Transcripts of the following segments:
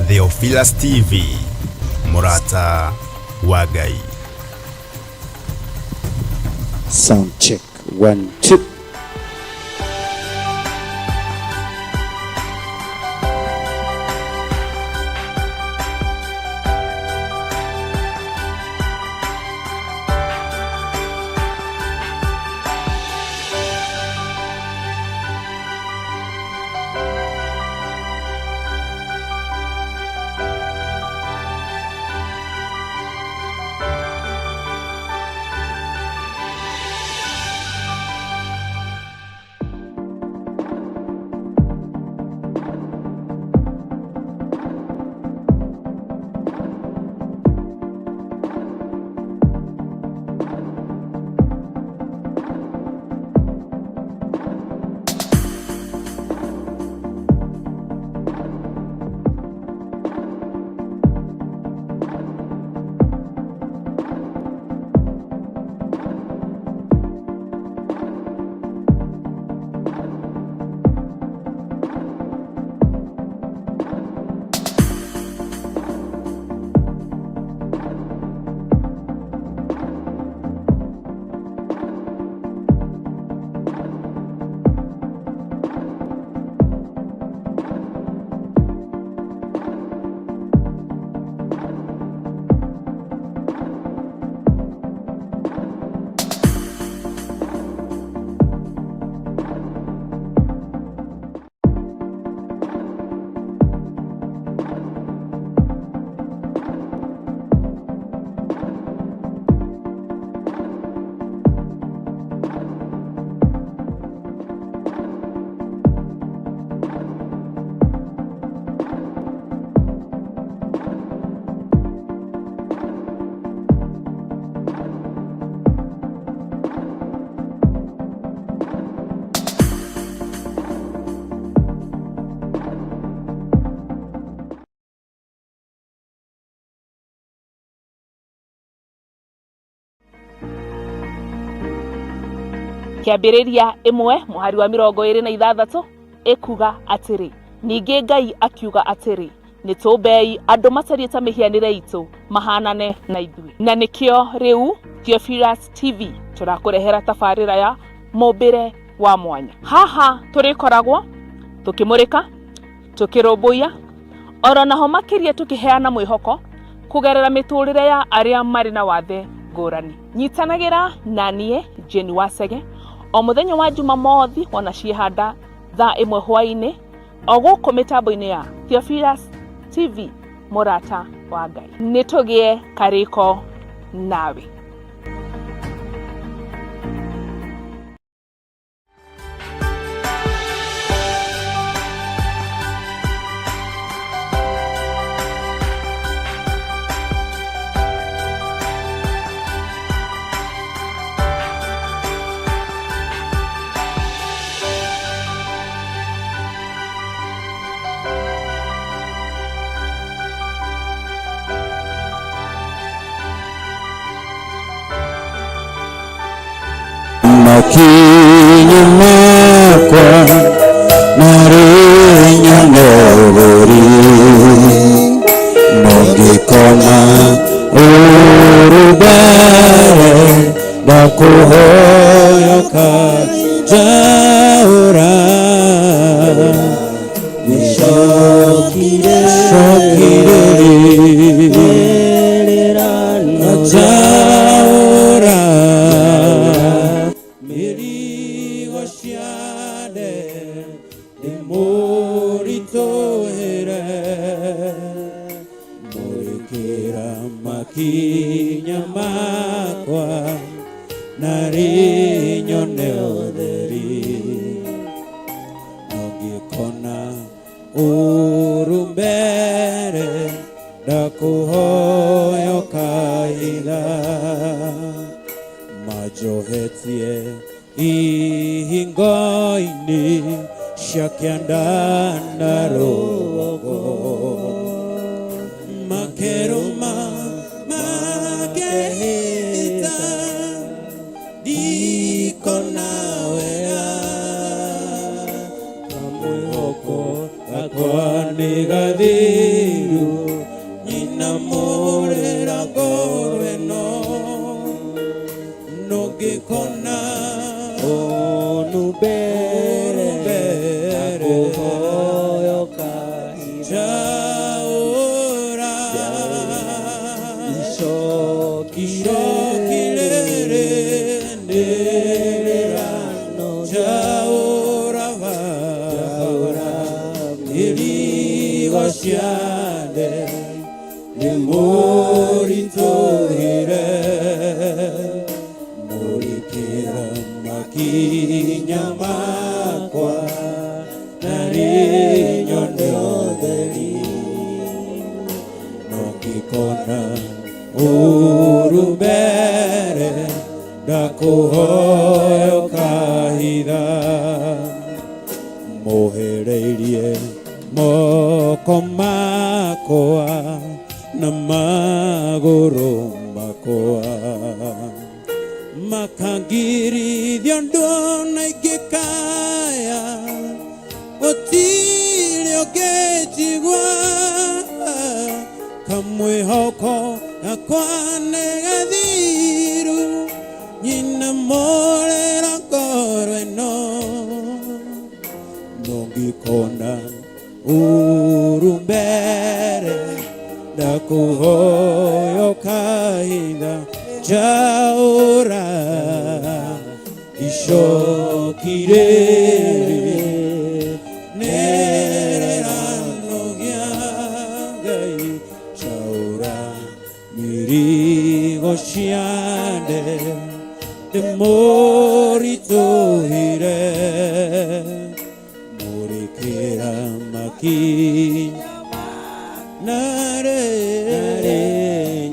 Theophilus TV, Murata wa Ngai. Sound check 1 2. Kiambĩrĩria 1 mũhari wa 26 ikuga atĩrĩ, ningĩ Ngai akiuga atĩrĩ, nĩtũmbei andũ macarie ta mĩhianĩre itũ mahanane na ithuĩ. Na nĩkĩo rĩu Theophilus TV tũrakũrehera tabarĩra ya mũmbĩre wa mwanya. Haha tũrĩkoragwo tũkĩmũrĩka, tũkĩrũmbũiya, oro naho makĩria tũkĩheana mwĩhoko kũgerera mĩtũrĩre ya arĩa marĩ na wathe ngũrani. Nyitanagĩra na niĩ Jane Wasege o mũthenya wa Jumamothi wona ciehanda thaa 1 hwaĩ-inĩ o gũkũ mĩtambo-inĩ ya Theophilus TV, Murata wa Ngai. Nĩtũgĩe karĩko nawe. Makinya makwa narinya nobori nongikona urubare ndakuhoyoka jaura nishokire jaura makinya makwa narinyone utheri nongikona urumbere ndakuhoyoka ila majohetie ihingo-ini cia kĩanda na rũgongo makerũma makehĩta ndikona wega kamwĩhoko gakwa nĩ gathiru nubere nakuhoyo kahira Jaura Ishokilere Nererano Jaura Irigoshande Nimoritohire Morikira makinya makwa Narinyo neoderi Nokikona urubere Dakuhoyo kahida Mohereirie moko makoa na maguru makoa Makangiri diondona ikikaya Otilio kechigwa Kamwe hoko na kwane gadhiru Nyina more na korwe no Nongikona urumbere Dakuhoyo kahida Jaura Ishokirere Nererano gyagai Jaura Mirigoshiande Demoritohire Morikira makinya Nare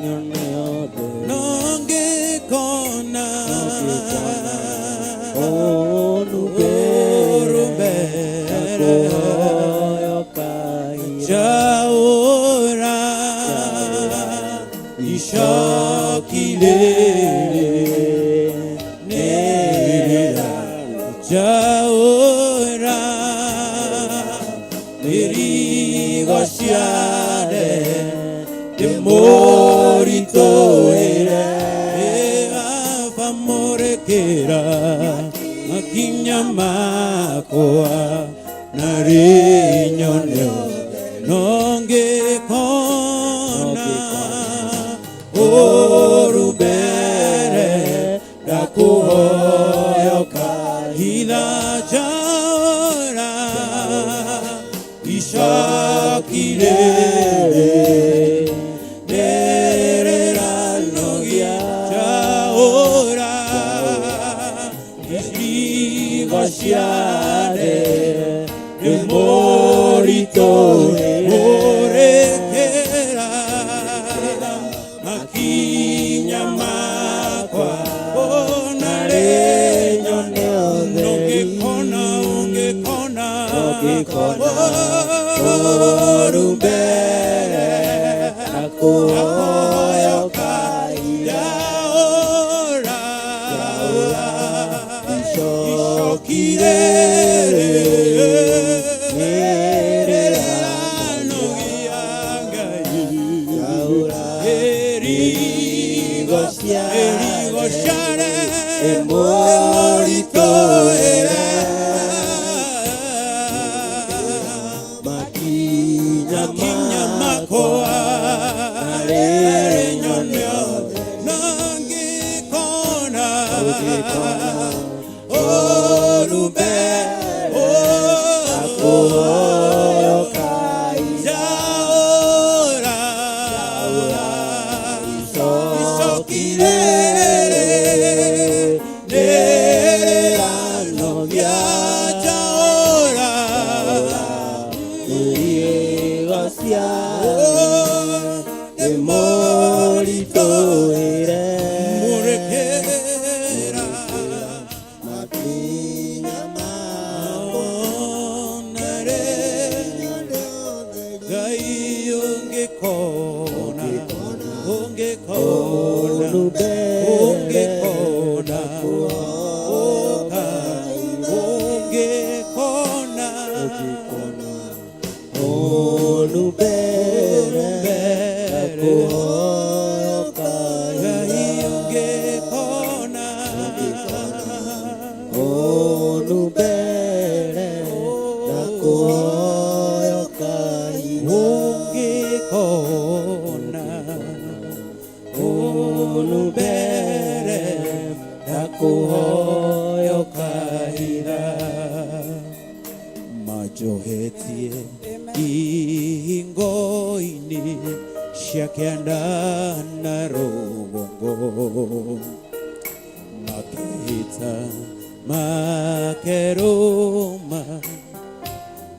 nyoneode Nonge kona nakuhoyo kahira Jaura Ishokilere Nererano Jaura Irigoshiade Demoritohire Famorekera Makinya makoa Narinyo nonge kona Orubere Dakuhoyo kahida Jaura Ishokilere Nererano Jaura Ishigoshiade Morekera Makinya makwa Narenyo Nongekona Orumbere Nakuhoyo kahida Jaura Ishokirere Nererano gyagai Jaura Erigoshare Emoritohire Makinya makoa Narenyo nonge kona Orubere nakuhoyo kahira Jaura Ishokilere Nererano Jaura Irigoshiade Demoritohire Morekera Makinya Gai ungekona Orubere ungekona mbere ndakuhoya kahinda ungikona mbere ndakuhoya kahinda majohetie ingoini shakianda na rubongo makita makeruma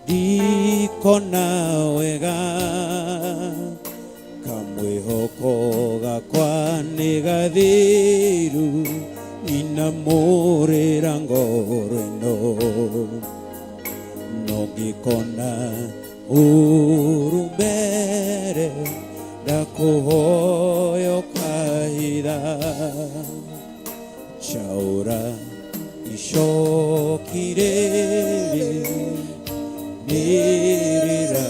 dikona wega kamwihoko gakwa nigathiru inamurira ngoro ino nogikona urumbere ndakuhoya kahinda chaura ishokire nirira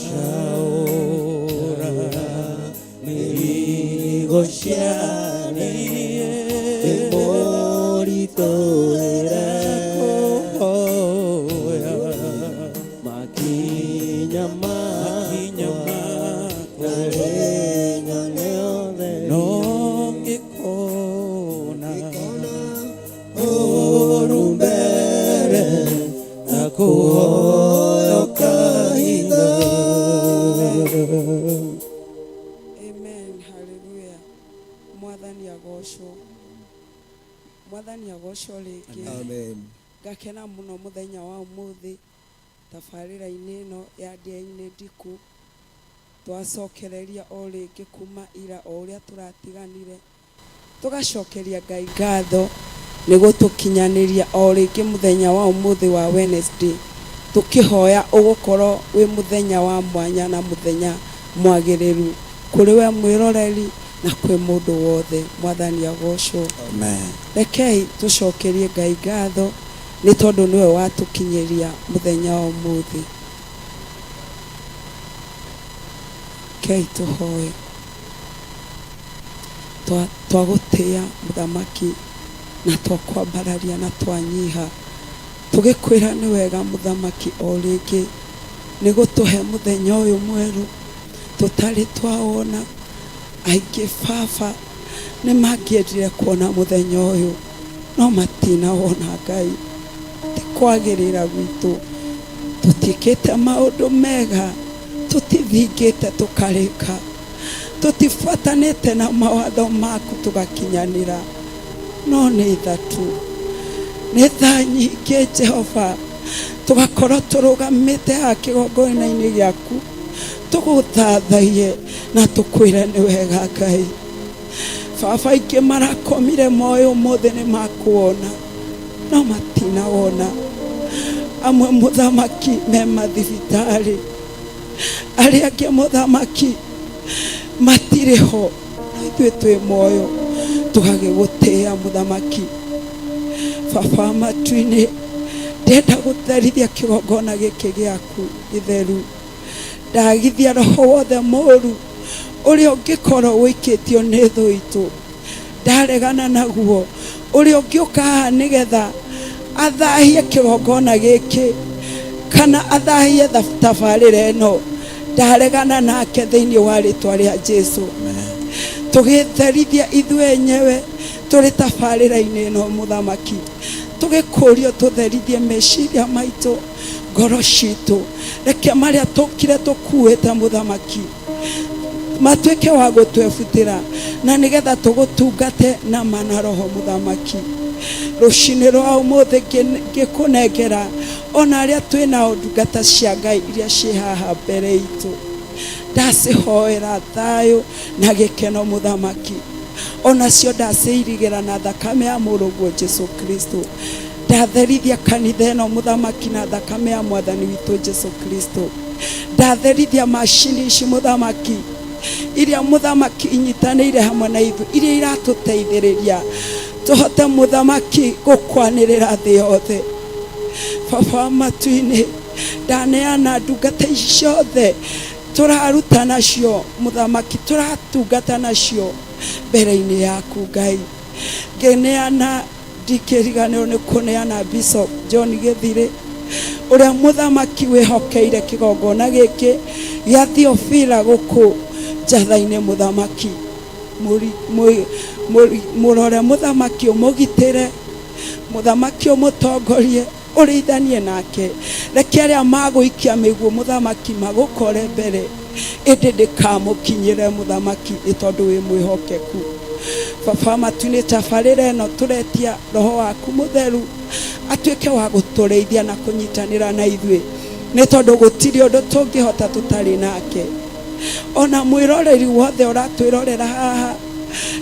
chaura mirigoshani emoritoera makinya makinya leone nongikona urumbere ndakuhoya kahinda. Amen. Hallelujah. Mwathani agocwo. Mwathani agocwo rĩngĩ. amen Ngakena mũno mũthenya wa ũmũthĩ tabarĩra-inĩ ĩno ya ndĩa-inĩ ndiku twacokereria o rĩngĩ kuma ira o ũrĩa tũratiganire tũgacokeria Ngai ngatho nĩ gũtũkinyanĩria o rĩngĩ mũthenya wa ũmũthĩ wa Wednesday tũkĩhoya ũgũkorwo wĩ mũthenya wa mwanya na mũthenya mwagĩrĩru kũrĩ we mwĩroreri na kwĩ mũndũ wothe. Mwathani agocwo. Amen. Rekei tũcokerie Ngai ngatho nĩ tondũ nĩwe watũkinyĩria mũthenya wa ũmũthĩ. Rekei tũhoe. Twagũtĩĩa mũthamaki na twakwambararia na twanyiha tũgĩkwĩra nĩ wega mũthamaki o rĩngĩ nĩ gũtũhe mũthenya ũyũ mwerũ tũtarĩ twawona. Aingĩ baba nĩ mangĩendire kuona mũthenya ũyũ no matinawona. Ngai ti kwagĩrĩra gwitũ tũtikĩte maũndũ mega tũtithingĩte tũkarĩka tũtibuatanĩte na mawatho maku tũgakinyanĩra no nĩ tha tu nĩ tha nyingĩ Jehova tũgakorwo tũrũgamĩte haha kĩgongona-inĩ gĩaku tũgũthathaiye na tũkwĩre nĩ wega Ngai. Baba aingĩ marakomire moyo ũmũthĩ nĩ makuona no matinawona. Amwe mũthamaki me mathibitarĩ arĩa angĩ mũthamaki matirĩ ho no ithuĩ twĩ moyo tũgagĩgũtĩĩa mũthamaki. Baba matu-inĩ ndenda gũtherithia kĩgongona gĩkĩ gĩaku gĩtheru. Ndagithia roho wothe mũũru ũrĩa ũngĩkorwo wĩkĩtio nĩ thũ itũ ndaregana naguo ũrĩa ũngĩũka haha nĩgetha athahie kĩgongona gĩkĩ kana athahie tabarĩra ĩno ndaregana nake thĩinĩ wa rĩtwa rĩa Jesũ. Tũgĩtherithia ithuĩ enyewe tũrĩ tabarĩra-inĩ ĩno mũthamaki tũgĩkũrio tũtherithie meciria maitũ ngoro citũ reke marĩa tũkire tũkuĩte mũthamaki matuĩke wa gũtwebutĩra na nĩgetha tũgũtungate na mana roho mũthamaki. Rũcinĩ rwa ũmũthĩ ngĩkũnengera ona arĩa twĩna ndungata cia Ngai iria ciĩ haha mbere itũ ndacihoera thayũ na gĩkeno mũthamaki. Onacio ndaciirigĩra na thakame ya mũrũguo Jesũ Kristo. Ndatherithia kanitha ĩno mũthamaki na thakame ya mwathani witũ Jesũ Kristo. Ndatherithia macini ici mũthamaki iria mũthamaki inyitanĩire hamwe na ithuĩ iria iratũteithĩrĩria tũhote mũthamaki gũkwanĩrĩra thĩ yothe. Baba matu-inĩ ndaneana ndungata ici ciothe tũraruta nacio mũthamaki tũratungata nacio mbere-inĩ yaku Ngai. Ngĩneana ndikiriganĩrwo nĩ kũneana Bishop John Gĩthirĩ ũrĩa mũthamaki wĩhokeire kĩgongona gĩkĩ gĩa Theophila gũkũ njatha-inĩ. Mũthamaki mũrore mũthamaki ũmũgitĩre, mũthamaki ũmũtongorie, ũrĩithanie nake. Reke arĩa magũikia mĩguo mũthamaki magũkore mbere, ĩndĩ ndĩkamũkinyĩre mũthamaki nĩ tondũ wĩ mwĩhokeku. Baba matu-inĩ tabarĩra ĩno tũretia Roho waku Mũtheru atuĩke wa gũtũrĩithia na kũnyitanĩra na ithuĩ, nĩ tondũ gũtirĩ ũndũ tũngĩhota tũtarĩ nake. Ona mwĩroreri wothe ũratwĩrorera haha,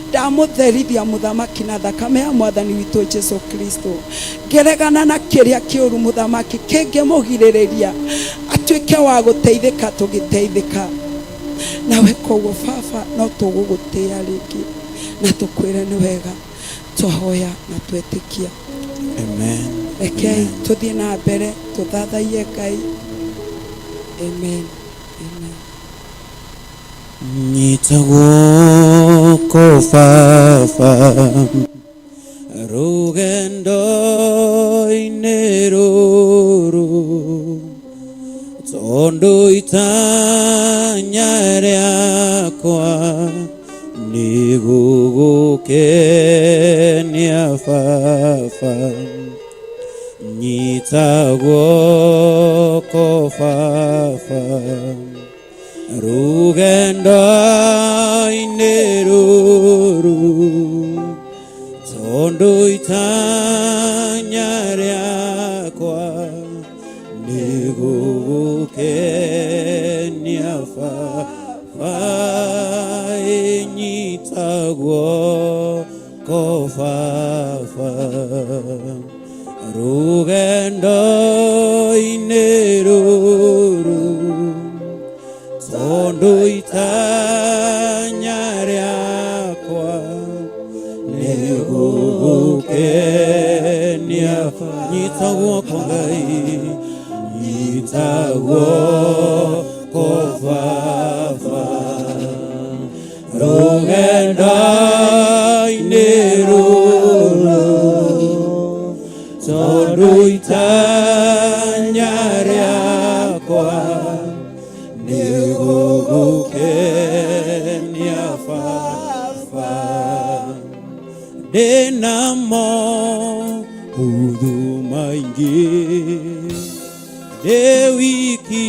ndamũtherithia mũthamaki na thakame ya Mwathani witũ Jesũ Kristo, ngeregana na kĩrĩa kĩũru mũthamaki kĩngĩmũgirĩrĩria atuĩke wa gũteithĩka tũgĩteithĩka. Nawe koguo Baba no tũgũgũtĩĩa rĩngĩ na tũkwĩre nĩ wega, twahoya na twetĩkia. Amen. Rekei tũthiĩ na mbere tũthathaiye Ngai. Amen. Amen. Nyita guoko Baba rũgendo-inĩ rũrũ, tondũ itanya rĩakwa nĩ gũgũkenia Baba. Nyita guoko Baba rũgendo-inĩ rũrũ, tondũ itanya rĩakwa nĩ gũgũkenia Baba. Nyita guoko Baba rũgendo-inĩ rũrũ, tondũ itanya rĩakwa nĩ gũgũkenia. Nyita guoko Ngai, nyita guoko Baba rũgendo-inĩ rũrũ, tondũ itanya rĩakwa nĩ gũgũkenia Baba. Ndĩna maũndũ maingĩ, ndĩ wiki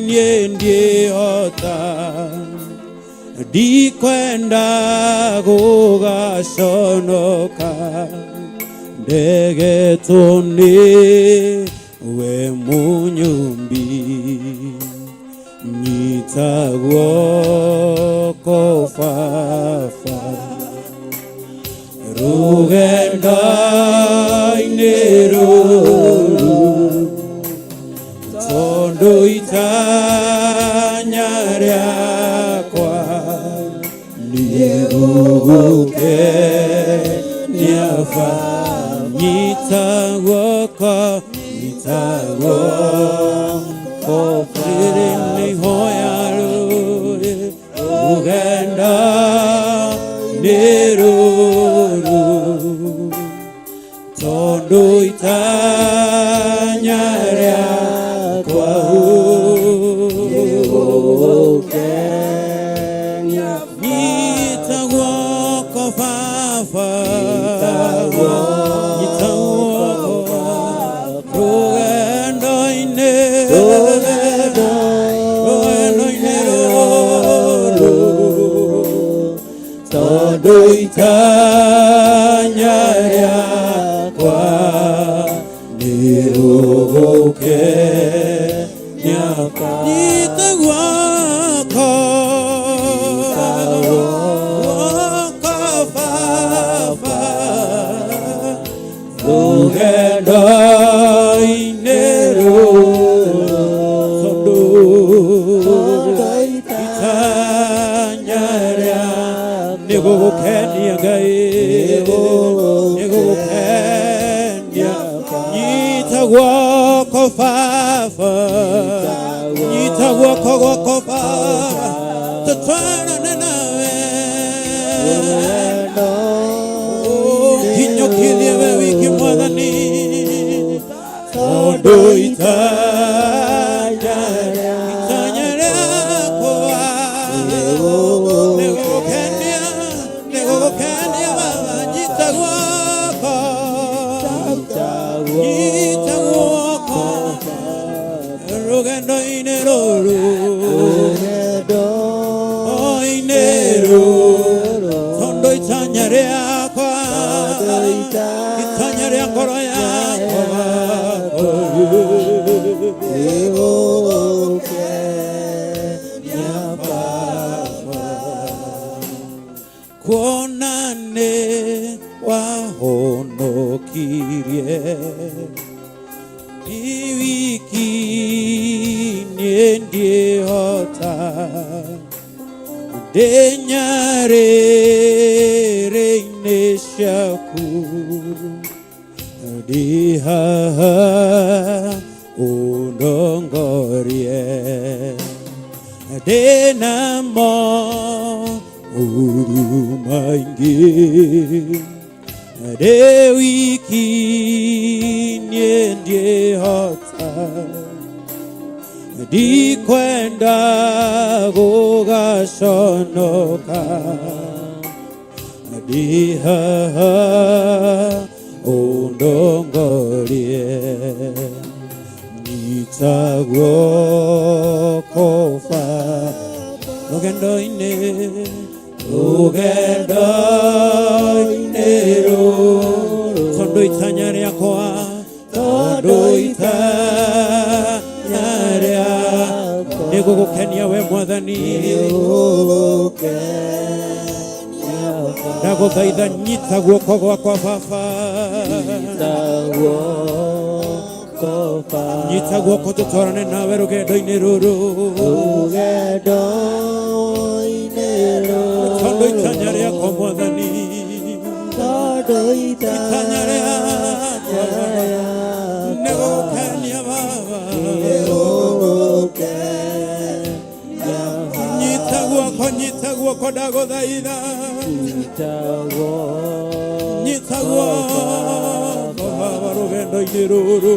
niĩ ndiĩhota, ndikwenda gũgaconoka, ndegetwo nĩwe Mũnyũmbi. Nyita guoko Baba rũgendo-inĩ rũrũ, tondũ itanya rĩakwa nĩ gũgũkenia Baba. Nyita guoko, nyita guoko nĩ hoya rũgendo-inĩ rũrũ, tondũ itanya rĩakwa nĩ gũgũkenia. Nyita guoko Baba, nyita guoko rũgendo-inĩ rũrũ, tondũ itanya rĩakwa nĩ gũgũkenia. Nyita guoko Baba rũgendo-inĩ rũrũ, tondũ itanya rĩakwa nĩ gũgũkenia Ngai, nĩ gũgũkenia. Nyita guoko Baba, nyita guoko Baba, tũtwarane nawe. Kinyũki Ndo itanya rĩakwa nĩgũgũkenia Baba, nyita guoko rũgendo-inĩ rũrũ tondũ itanya rĩakwa itanya rĩa ngoro yakwa kuona nĩ wahonokirie ni wiki niĩ ndiĩhota ndĩ nyarĩrĩ-inĩ ciaku ndĩ haha ũndongorie ndĩna maũru maingĩ ndĩ wiki niĩ ndiĩhota ndikwenda gũgaconoka ndĩ haha ũndongorie nyita guoko Baba rũgendo-inĩ rũrũ tondũ itanya rĩakwa nĩgũgũkenia we Mwathani ndagũthaitha nyita guoko gwakwa Baba nyita guoko tũtwarane nawe rũgendo-inĩ rũrũ tondũ itanya rĩakwa Mwathani itanya rĩakwa nĩgũgũkenia Baba nyita guoko ndagũthaitha nyita guoko Baba rũgendo-inĩ rũrũ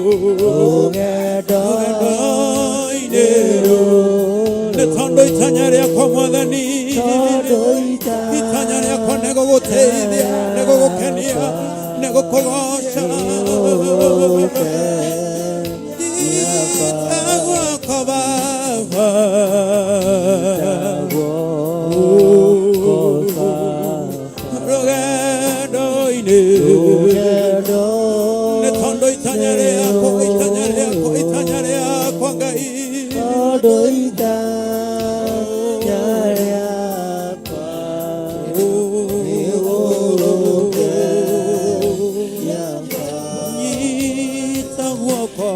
nĩ tondũ itanya rĩakwa Mwathani itanya rĩakwa nĩgũgũteithia nĩgũgũkenia nĩgũkũgoca nyita guoko Baba rũgendo-inĩ nĩ tondũ itanya rĩakwa Ngai nyita guoko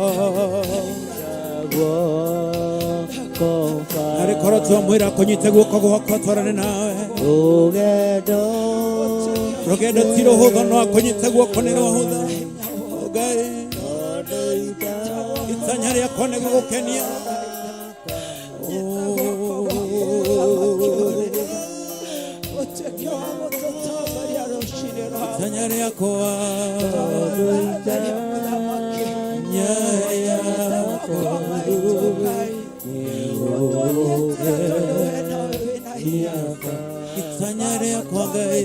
arĩ korwo twamwĩra kũnyite guoko gwakwa twarane nawe rũgendo ti rũhũthũ no akũnyite guoko nĩ rũhũthũ Ngai itanya rĩakwa nĩgũgũkenia itanya rĩakwa itanya rĩakwa Ngai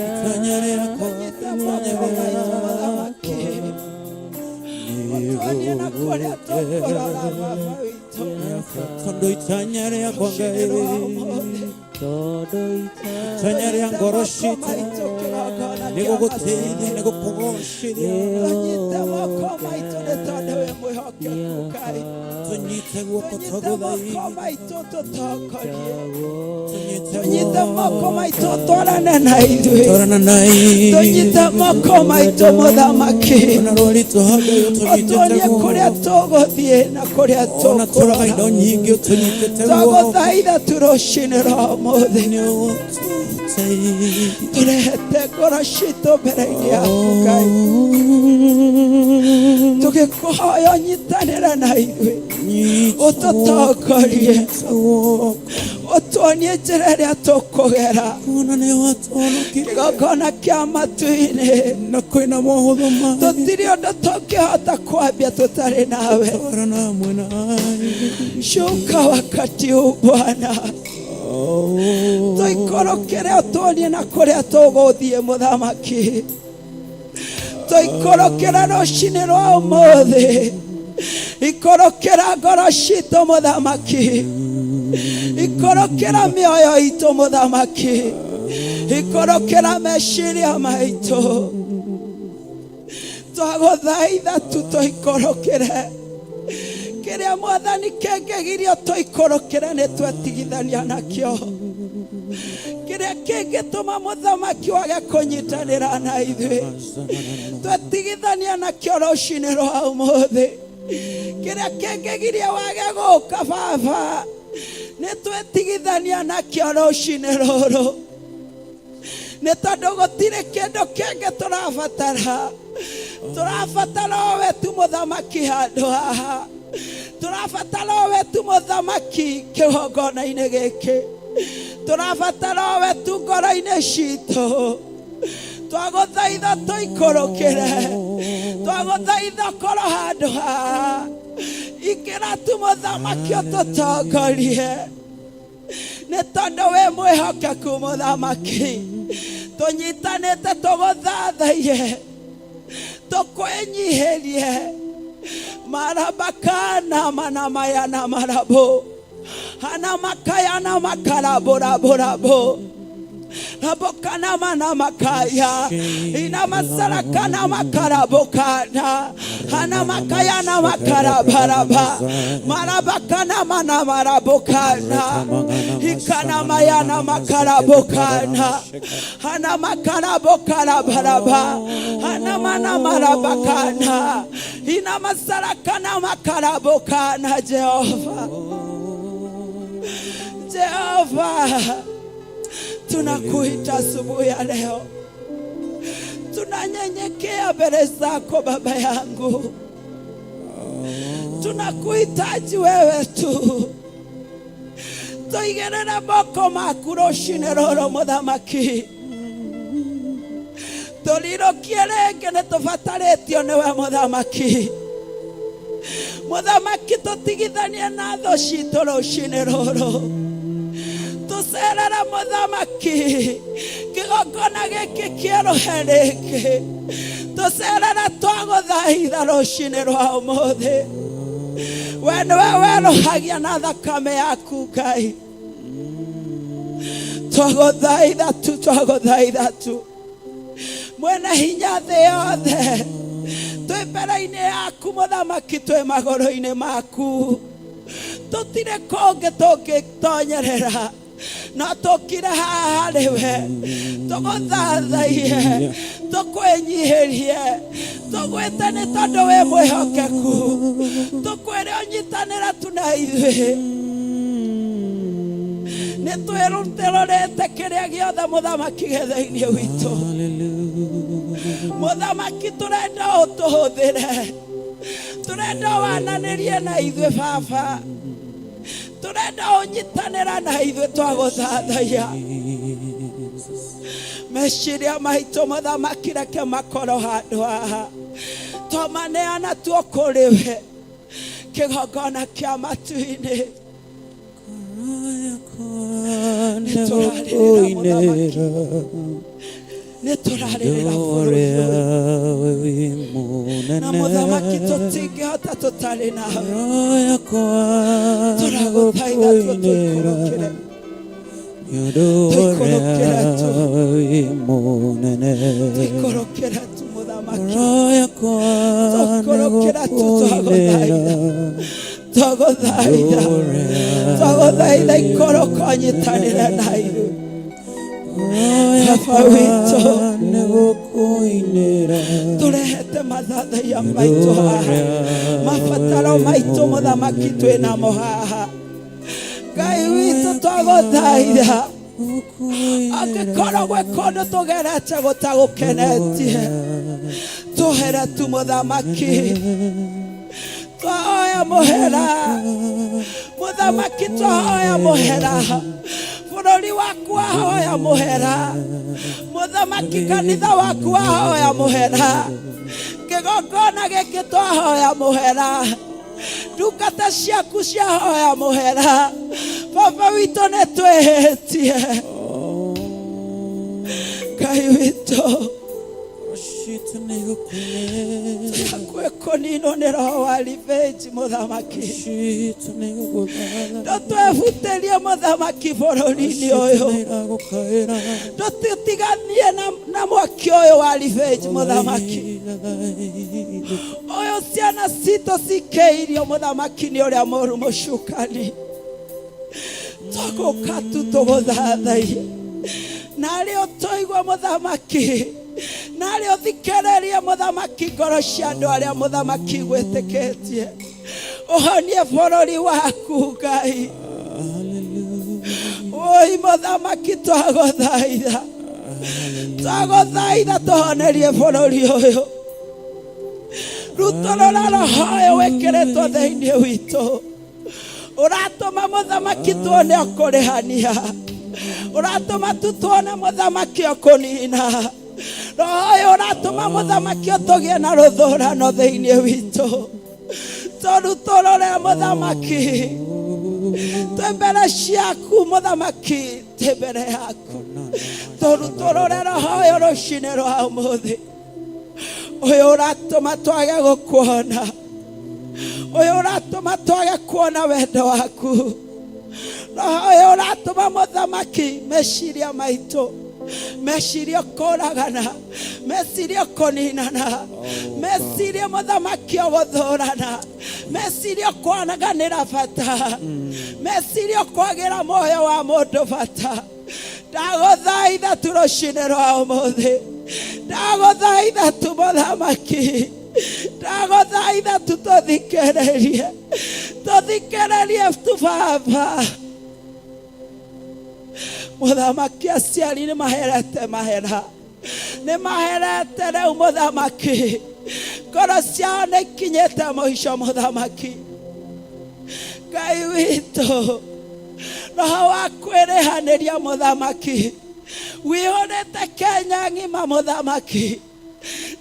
itanya rĩakwa tondũ itanya rĩakwa Ngai itanya rĩa ngoro citũ nĩgũgũteithia nĩgũkũgocithia tunyite guoko tunyite moko maitũ twarane na ithuĩ twarana na tunyite moko maitũ Mũthamaki ũtuonie kũrĩa tũgũthiĩ na kũrĩa tũkũra indo nyingĩ ũtũnyitĩte twagũthaitha tu rũciinĩ rwa ũmũthĩ tũrehete ngoro citũ mbere-inĩ yaku Ngai tũgĩkũhoya ũnyitanĩre na ithuĩ ũtũtongorie ũtwarane tuonie njĩra ĩrĩa tũkũgera kĩgongona kĩa matu-inĩ na kwĩna mohotho maĩ tũtirĩ ũndũ tũngĩhota kwambia tũtarĩ nawe. Shuka wakati huu Bwana, tũikorokere ũtuonie na kũrĩa tũgũthiĩ mũthamaki. Tũikorokera rũcinĩ rwa ũmũthĩ, ikorokera ngoro citũ mũthamaki, ikorokera mĩoyo itũ mũthamaki, ikorokera meciria maitũ. Twagũthaitha tu tũikorokere kĩrĩa Mwathani kĩngĩgirio tũikorokere nĩ twetigithania nakĩo. Kĩrĩa kĩngĩtũma mũthamaki wage kũnyitanĩra na ithuĩ twetigithania nakĩo rũcinĩ rwa ũmũthĩ. Kĩrĩa kĩngĩgiria wage gũka Baba nĩ twetigithania nakĩo rũcinĩ rũrũ, nĩ tondũ gũtirĩ kĩndũ kĩngĩ tũrabatara. Tũrabatara we tu mũthamaki handũ haha, tũrabatara we tu mũthamaki kĩgongona-inĩ gĩkĩ, tũrabatara we tu ngoro-inĩ citũ. Twagũthaitha tũikorokere, twagũthaitha korwo handũ haha, ikĩra tu mũthamaki ũtũtongorie, nĩ tondũ wĩ mwĩhokeku mũthamaki. Tũnyitanĩte tũgũthathaiye, tũkwĩnyihĩrie marabakana manamaya na marabo hana makaya na makaraborabo rabokana mana makaya ina masarakana makarabokana hana makaya na makarabaraba marabakana mana marabokana ikana maya na makarabokana hana makarabokarabaraba hana mana marabakana ina masarakana makarabokana. Jehova, Jehova, tunakuita asubuhi ya leo, tunanyenyekea mbele zako Baba yangu, tunakuhitaji wewe tu. Tuigerera moko maku rũcinĩ rũrũ mũthamaki, tũrirũkie rĩngĩ nĩ tũbatarĩtio nĩwe mũthamaki. Mũthamaki, tũtigithanie na thũ citũ rũcinĩ rũrũ, tũcerere mũthamaki kĩgongona gĩkĩ kĩerũhe rĩngĩ, tũcerere twagũthaitha rũcinĩ rwa ũmũthĩ. We nĩwe werũhagia na thakame yaku Ngai, twagũthaitha tu, twagũthaitha tu. Mwene hinya thĩ yothe twĩ mbere-inĩ yaku mũthamaki, twĩ magũrũ-inĩ maku, tũtirĩ kũngĩ tũngĩtonyerera, no tũkire haha harĩ we, tũgũthathaiye, tũkwĩnyihĩrie, tũgwĩte nĩ tondũ wĩ mwĩhokeku, tũkwĩre ũnyitanĩra tu na ithuĩ. Nĩ twĩrutĩrũrĩte kĩrĩa gĩothe mũthamaki gĩtha-inĩ witũ. Mũthamaki, tũrenda ũtũhũthĩre, tũrenda wananĩrie na ithuĩ Baba, tũrenda ũnyitanĩra na ithuĩ, twagũthathaiya. Meciria maitũ mũthamaki reke makorwo handũ haha, twamaneana tuo kũrĩ we kĩgongona kĩa matu-inĩ. Nĩtũrarĩrĩra bũrũri na mũthamaki, tũtingĩhota tũtarĩ nawe. Tũragũthaitha tu, tũikorokere, tũikorokere tu, tũikorokere tu mũthamaki, tũikorokere tu, twagũthaitha, twagũthaitha, twagũthaitha ikoroko nyitanĩre na ithuĩ Baba witũ. Tũrehete mathathaiya maitũ haha, mabataro maitũ mũthamaki twĩnamo haha. Ngai witũ, twagũthaitha, angĩkorwo gwĩ kũndũ tũgerete gũtagũkenetie, tũhere tu mũthamaki, twahoya mũhera mũthamaki, twahoya mũhera. bũrũri waku wahoya mũhera, mũthamaki kanitha waku wahoya mũhera, kĩgongona gĩkĩ twahoya mũhera, ndungata ciaku ciahoya mũhera. Baba witũ nĩ twĩhĩtie, Ngai witũ twĩkũninwo nĩ roho wa revenge mũthamaki, tũtwĩbutĩrie mũthamaki bũrũri-inĩ ũyũ, tũtiganie na mwaki ũyũ wa revenge mũthamaki. Ũyũ ciana citũ cikĩirio mũthamaki nĩ ũrĩa mũru mũcukani, tũgũka tu tũgũthathaiye, narĩ ũtũigua mũthamaki, narĩ ũthikĩrĩrie mũthamaki ngoro cia andũ arĩa mũthamaki gwĩtĩkĩtie, ũhonie bũrũri waku Ngai. Oi mũthamaki twagũthaitha, twagũthaitha tũhonerie bũrũri ũyũ, rutũrũra roho ũyũ wĩkĩrĩtwo thĩinĩ witũ, ũratũma mũthamaki tuone ũkũrĩhania, ũratũma tuone mũthamaki ũkũnina, roho ũyũ ũratũma mũthamaki ũtũgie na rũthũrano thĩinĩ witũ, tũrutũrũre mũthamaki, twĩ mbere ciaku mũthamaki, twĩ mbere yaku, tũrutũrũre roho ũyũ rũcinĩ rwa ũmũthĩ, ũyũ ũratũma twage gũkuona, ũyũ ũratũma twage kuona wendo waku, roho ũyũ ũratũma mũthamaki meciria maitũ, meciria kũragana, meciria kũninana, meciria mũthamaki gũthũrana, meciria kwanaganĩra bata, meciria kwagĩra muoyo wa mũndũ bata. Ndagũthaitha tu rũcinĩ rwa ũmũthĩ, ndagũthaitha tu mũthamaki, ndagũthaitha tu tũthikĩrĩrie, tũthikĩrĩrie tu Baba. Mũthamaki aciari nĩ maherete mahera, nĩ maherete rĩu mũthamaki, ngoro ciao nĩ ikinyĩte mũico mũthamaki. Ngai witũ, roho wa kwĩrĩhanĩria mũthamaki, wĩhũrĩte Kenya ng'ima mũthamaki,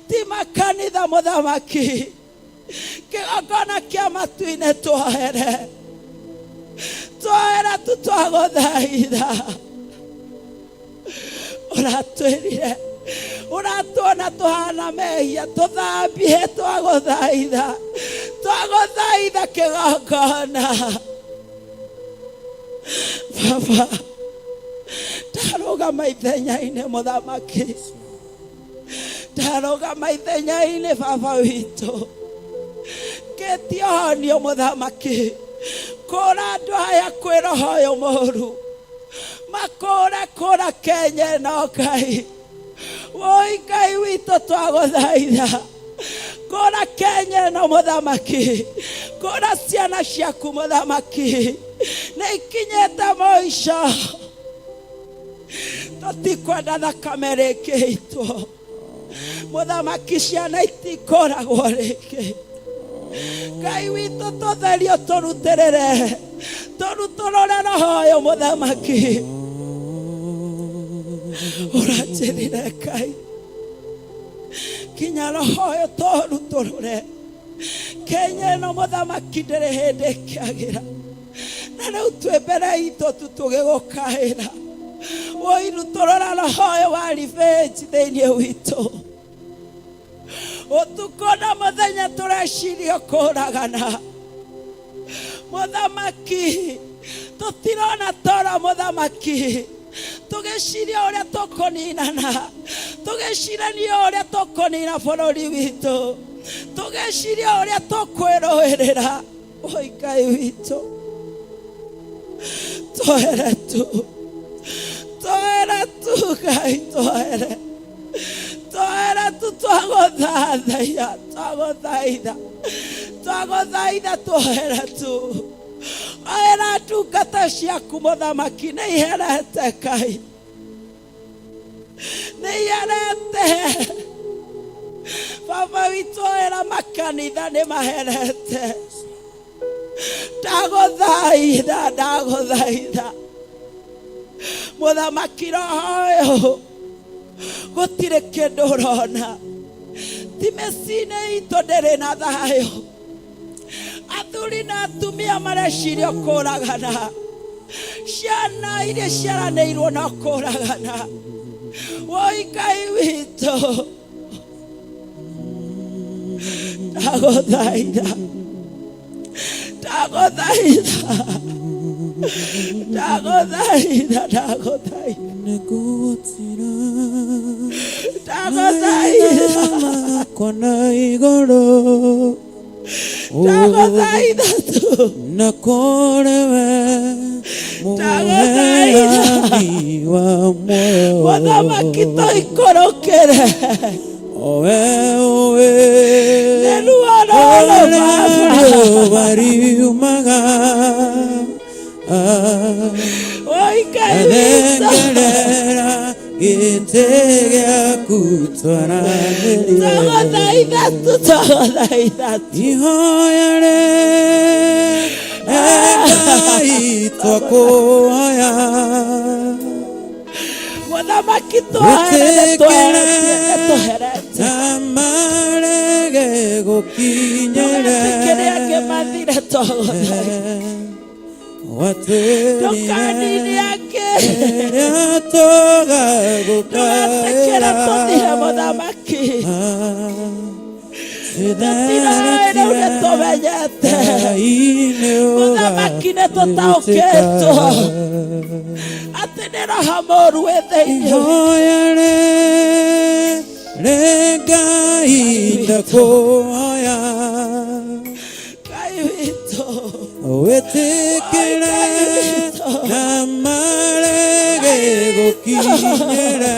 ti makanitha mũthamaki, kĩgongona kĩa matu-inĩ twohere, twohere tu twagũthaitha. Ũratwĩrire, ũratuona tũhana mehia, tũthambie, twagũthaitha, twagũthaitha kĩgongona. Baba, ndarũgama ithenya-inĩ mũthamaki, ndarũgama ithenya-inĩ Baba witũ, ngĩtia ũhonio mũthamaki, kũra andũ aya kwĩ roho ũyũ mũũru, makũre kũra Kenya ĩno Ngai. Woi Ngai witũ twagũthaitha, kũra Kenya ĩno mũthamaki, kũra ciana ciaku mũthamaki, nĩ ikinyĩte mũico, tũtikwenda thakame rĩngĩ itũ mũthamaki, ciana itikũragwo rĩngĩ. Ngai witũ tũtherio, tũrutĩrĩre, tũrutũrũre roho ũyũ mũthamaki. Ũranjĩrire Ngai, kinya roho ũyũ tũrutũrũre, Kenya ĩno mũthamaki ndĩrĩ hĩndĩ ĩkĩagĩra, na rĩu twĩ mbere itũ tu tũgĩgũkaĩra. Woi rutũrũra roho ũyũ wa revenge thĩinĩ witũ, ũtukũ na mũthenya tũreciria kũragana mũthamaki, tũtirona toro mũthamaki, tũgĩciria ũrĩa tũkũninana, tũgĩcirania ũrĩa tũkũnina bũrũri witũ, tũgĩciria ũrĩa tũkwĩrũĩrĩra. Oi Ngai witũ, twohere tu, twohere tu Ngai, twohere, twohere tu, twagũthaitha, twagũthaitha, twagũthaitha, twohere tu. Oera ndungata ciaku mũthamaki, nĩ iherete Ngai, nĩ iherete Baba witũ, oera makanitha nĩ maherete. Ndagũthaitha, ndagũthaitha Muthamaki roho gutire kindu urona ti mecine itu ndiri na thayo athuri na atumia mareciria kuragana ciana iria ciaranĩirwo na kũragana woi Ngai witũ ndagũthaitha kona igoro tu nakorewe muheani wa moyo Muthamaki tũikũrũkĩre owe neruaroro bariumaga woi Ngai witũ adengerera gĩtĩ gĩaku twaranĩrie tũgũthaitha ihoya Ngai twakũhoya Muthamaki tũherete na marege gũkinyĩre kĩrĩa kĩmathire watwĩrire rĩrĩa tũgagũkaĩra tũthire Muthamaki tũtiraĩ rĩu nĩtũmenyete Muthamaki nĩtũtaũkĩtwo atĩ nĩ roho mũũru wĩ thĩinĩ ihoya Ngai ndakũhoya Ngai witũ wĩtĩkĩre na marege gũkinyĩre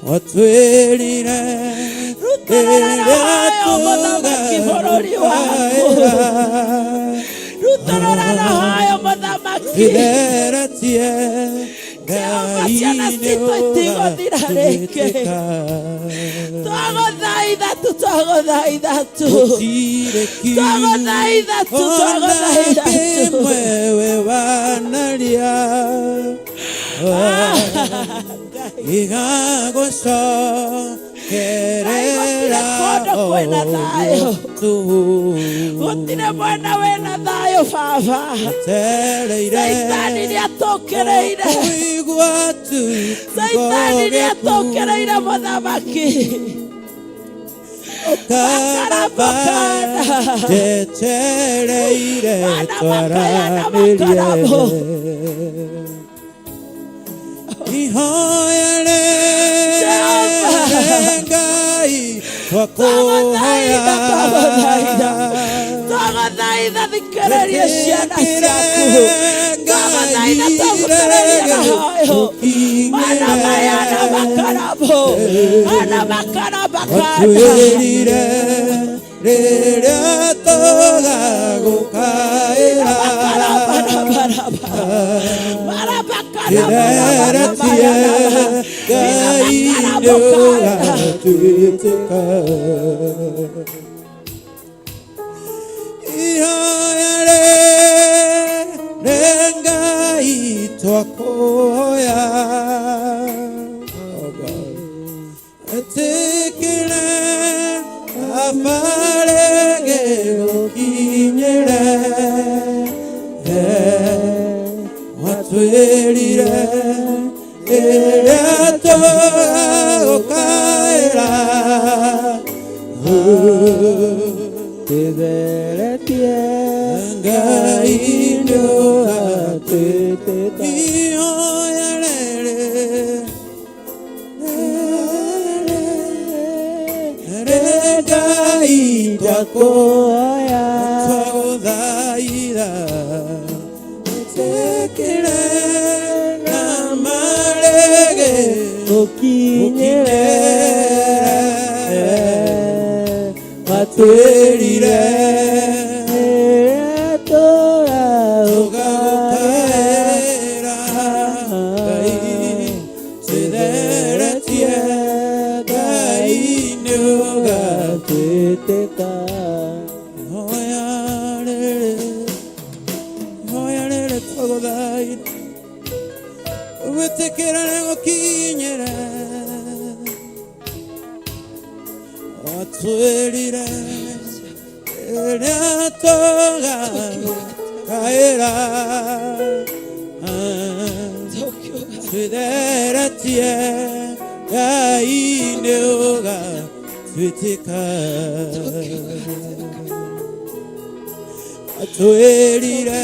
watwĩrire rĩrĩa tũgagũkaĩra itheretie Ngai nĩũgatwĩtĩka twagũthaitha tu gũtirĩ kiugo ona kĩmwe we wanaria igagũcokerera gũtirĩ mwena wĩna thayũ baba Saitani nĩatũkĩrĩire kũigua Saitani nĩatũkĩrĩire Muthamaki njetereire twaranĩrie ihoya Ngai twakũhoya twagũthaitha thikĩrĩria ciana ciaku twagũthaitha tũgũkĩrĩria hoyo mana maya na makarabo ana makarabakana watwĩrire rĩrĩa tũgagũkaĩra itheretie Ngai nĩũgatwĩtĩka ihoya Ngai twakũhoya wĩtĩkĩre abarege gũkinyĩre watwĩrire rĩrĩa tũgagũkaĩra itheretie Ngai nĩũgatwĩtĩka ihoya Ngai twakũhoya twagũthaitha wĩtĩkĩre na marege gũkinyĩre watwĩrire tũgagũkaĩra Ngai tũtheretie Ngai nĩũgatwĩtĩka ihoya rĩrĩ twagũthaitha watwĩrire rĩrĩa tũgakaĩra twĩtheretie Ngai nĩ ũgatwĩtĩka watwĩrire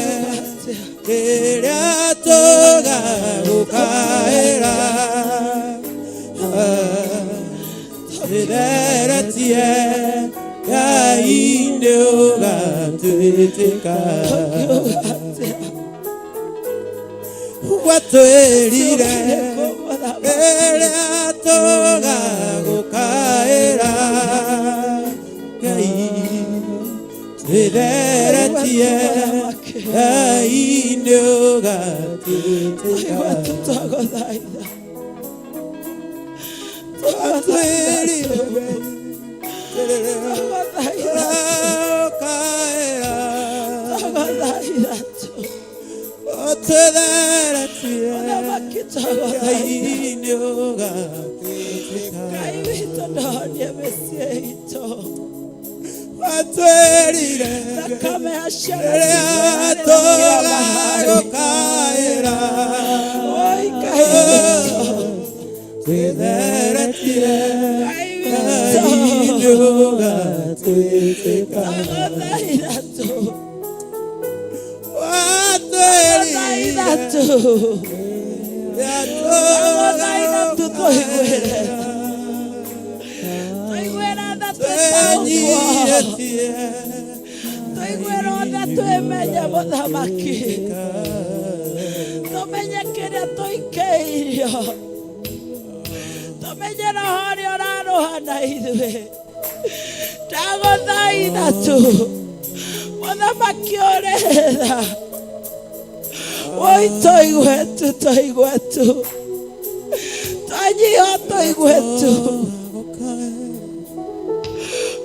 rĩrĩa tũgakaĩra twĩtheretie Ngai nĩ ũgatwĩtĩka watwĩrire rĩrĩa tũgakaĩra Ngai twĩtheretie Ngai nĩ ũgatwĩtĩka watwĩrire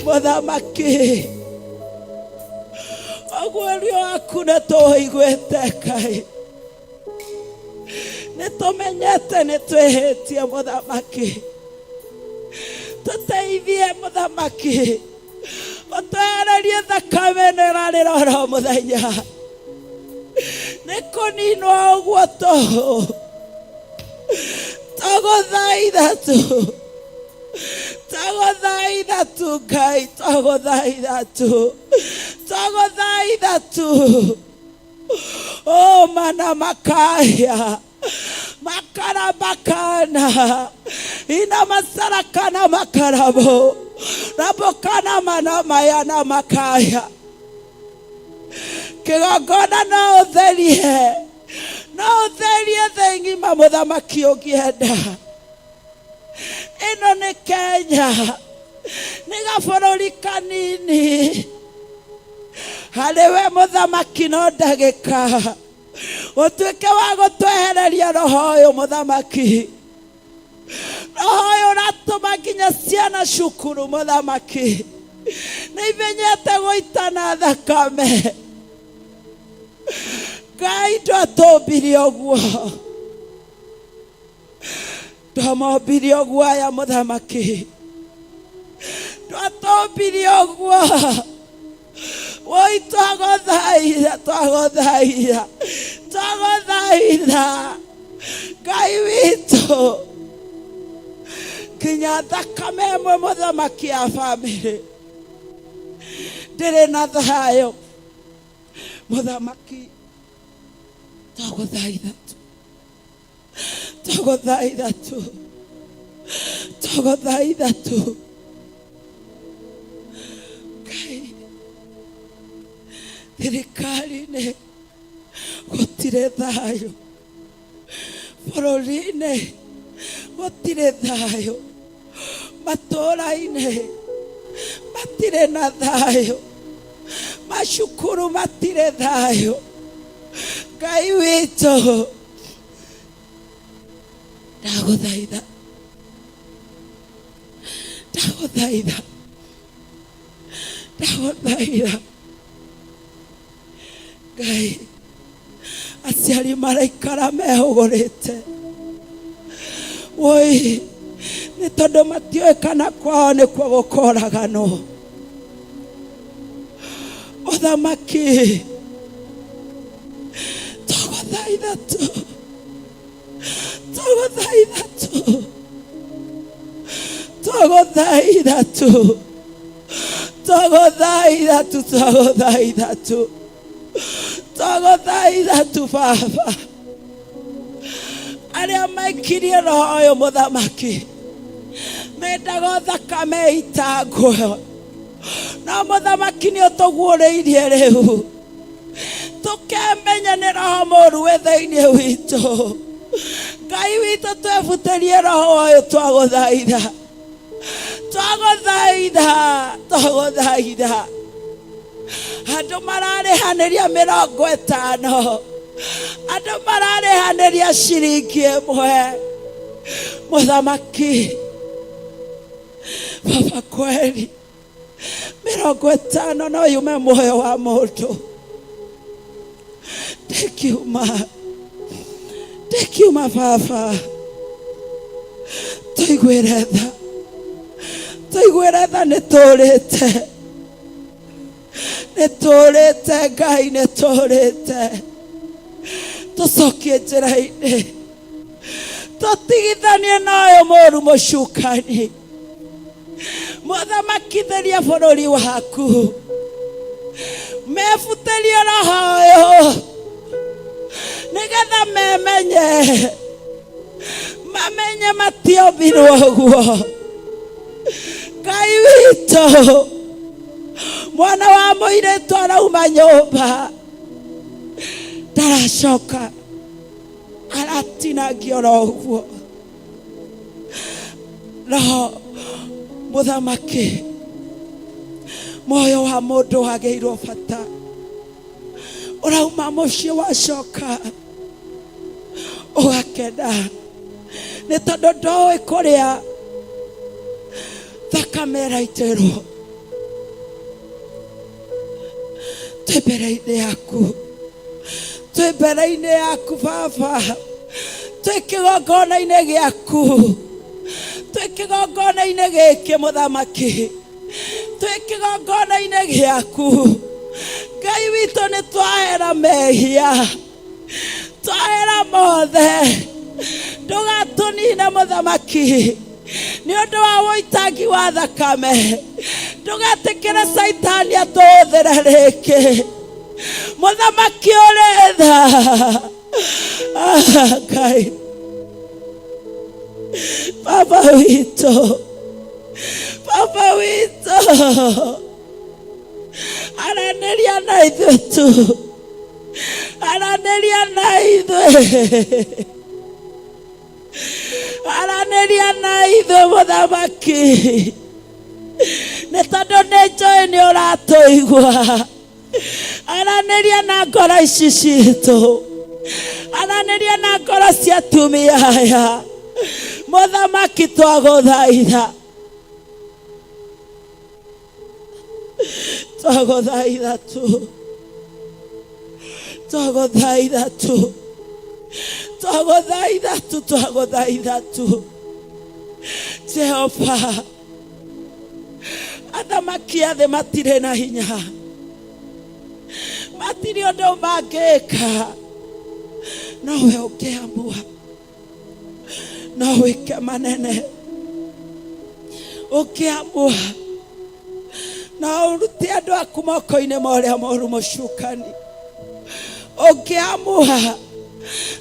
Mothamaki ogwerio waku nĩ tũiguĩte Ngai nĩ tũmenyete nĩ twĩhĩtie Mothamaki tũteithie Mothamaki ũtwehererie thakame ĩno ĩrarĩra oro mũthenya nĩ kũninwo ũguo tũgũthaitha tũgũthaitha tu Ngai tũgũthaitha tu oh mana makaya makarabakana ina masarakana makarabo rabokana mana mayana makaya kĩgongona no ũtherie thengima Mũthamaki ũngĩenda ĩno nĩ Kenya nĩ gabũrũri kanini harĩ we Mũthamaki no ndagĩka ũtuĩke wa gũtwehereria roho ũyũ Mũthamaki roho ũyũ ũratũma nginya ciana cukuru Mũthamaki nĩ imenyete gũitana thakame Ngai ndwatũmbire ũguo ndwamũmbire ũguo aya Mũthamaki ndwatũmbire ũguo woi twagũthaitha Ngai witũ kinya thakame ĩmwe Mũthamaki ya bamĩrĩ ndĩrĩ na thayũ Mũthamaki twagũthaitha tu Ngai thirikari-inĩ gũtirĩ thayũ bũrũri-inĩ gũtirĩ thayũ matũũra-inĩ matirĩ na thayũ macukuru matirĩ thayũ Ngai witũ ndagũthaitha Ngai aciari maraikara mehũgũrĩte woi nĩ tondũ matiũĩ kana kwao nĩkuo gũkoragano. Mũthamaki, tũgũthaitha tu, tũgũthaitha tu, tũgũthaitha tu, tũgũthaitha tu, tũgũthaitha tu, tũgũthaitha tu Baba. Arĩa maikirie roho ũyũ Mũthamaki, mendaga thakame itangwo, na Mũthamaki nĩ ũtũguũrĩirie rĩu, tũkemenya nĩ roho mũũru wĩ thĩinĩ witũ. Ngai witũ, twĩbutĩrie roho ũyũ, twagũthaitha, twagũthaitha, twagũthaitha. Andũ mararĩhanĩria 50, andũ mararĩhanĩria ciringi 1. Mũthamaki, Baba, kweli 50 no yume muoyo wa mũndũ. Ndikiuma Baba, tũiguĩre tha, nĩtũrĩte Ngai, nĩtũrĩte. Tũcokie njĩra-inĩ, tũtigithanie na ũyũ mũũru mũcukani. Mũthamaki, theria bũrũri waku, mebutĩrie roho ũyũ, nĩgetha mamenye matiombirwo ũguo. Ngai witũ, mwana wa mũirĩtu arauma nyũmba, ndaracoka, aratinangio ro ũguo. Roho Mũthamaki, moyo wa mũndũ wagĩirwo bata. Ũrauma mũciĩ wacoka ũgakena, nĩ tondũ ndoĩ kũrĩa thakame ĩraitĩrwo. Twĩ mbere-inĩ yaku Baba, twĩ kĩgongona-inĩ gĩaku, twĩ kĩgongona-inĩ gĩkĩ Mũthamaki, twĩ kĩgongona-inĩ gĩaku. Ngai witũ, nĩ twahera mehia, twahera mothe, ndũgatũnine Mũthamaki, nĩ ũndũ wa wũitangi wa thakame. Ndũgetĩkĩre Saitani atũhũthĩre rĩngĩ. Mũthamaki, ũrĩ tha. Ngai, Baba witũ, aranĩria na ithuĩ tu, aranĩria na ithuĩ, aranĩria na ithuĩ Mũthamaki, nĩ tondũ nĩ njũĩ nĩ ũratũigua. Aranĩria na ngoro ici citũ, aranĩria na ngoro cia atumia aya. Mũthamaki, twagũthaitha, twagũthaitha tu, twagũthaitha tu, twagũthaitha tu, twagũthaitha tu. Jehova, athamaki a thĩ matirĩ na hinya, matirĩ ũndũ mangĩka, nowe ũngĩamua, no wĩke manene. Ũngĩamua no ũrute andũ aku moko-inĩ ma ũrĩa mũũru mũcukani. Ũngĩamua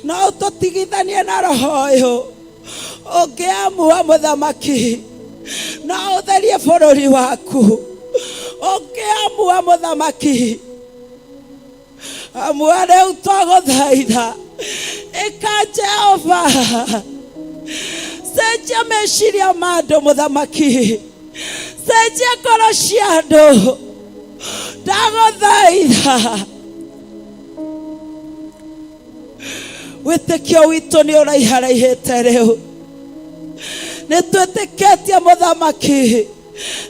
no ũtũtigithanie na roho ũyũ. Ũngĩamua Mũthamaki no ũtherie bũrũri waku. Ũngĩamua Mũthamaki, amua rĩu, twagũthaitha, ĩka Jehova. Cenjia meciria ma andũ Mũthamaki, cenjia ngoro cia andũ, ndagũthaitha. Wĩtĩkio witũ nĩ ũraiharaihĩte rĩu, nĩ twĩtĩkĩtie Mũthamaki,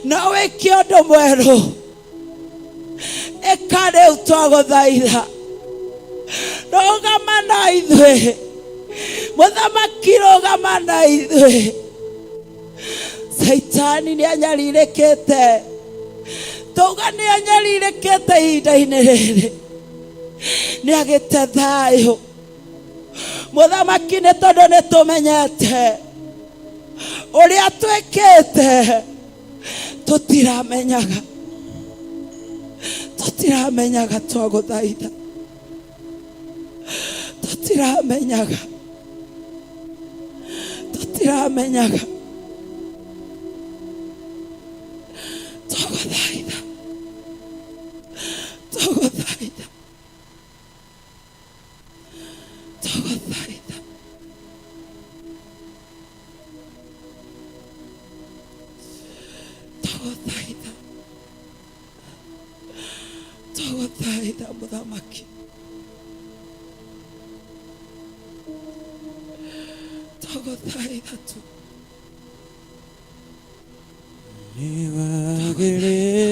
no wĩke ũndũ mwerũ. Ĩka rĩu, twagũthaitha, rũgama na ithuĩ Mũthamaki, rũgama na ithuĩ. Saitani nĩ anyarirĩkĩte, tauga nĩ anyarirĩkĩte ihinda-inĩ rĩrĩ, nĩ agĩte thayũ. Mũthamaki, nĩ tondũ nĩ tũmenyete ũrĩa twĩkĩte, tũtiramenyaga twagũthaitha, tũtiramenyaga twagũthaitha, twagũthaitha, twagũthaitha, twagũthaitha, twagũthaitha mũthamaki, twagũthaitha tu.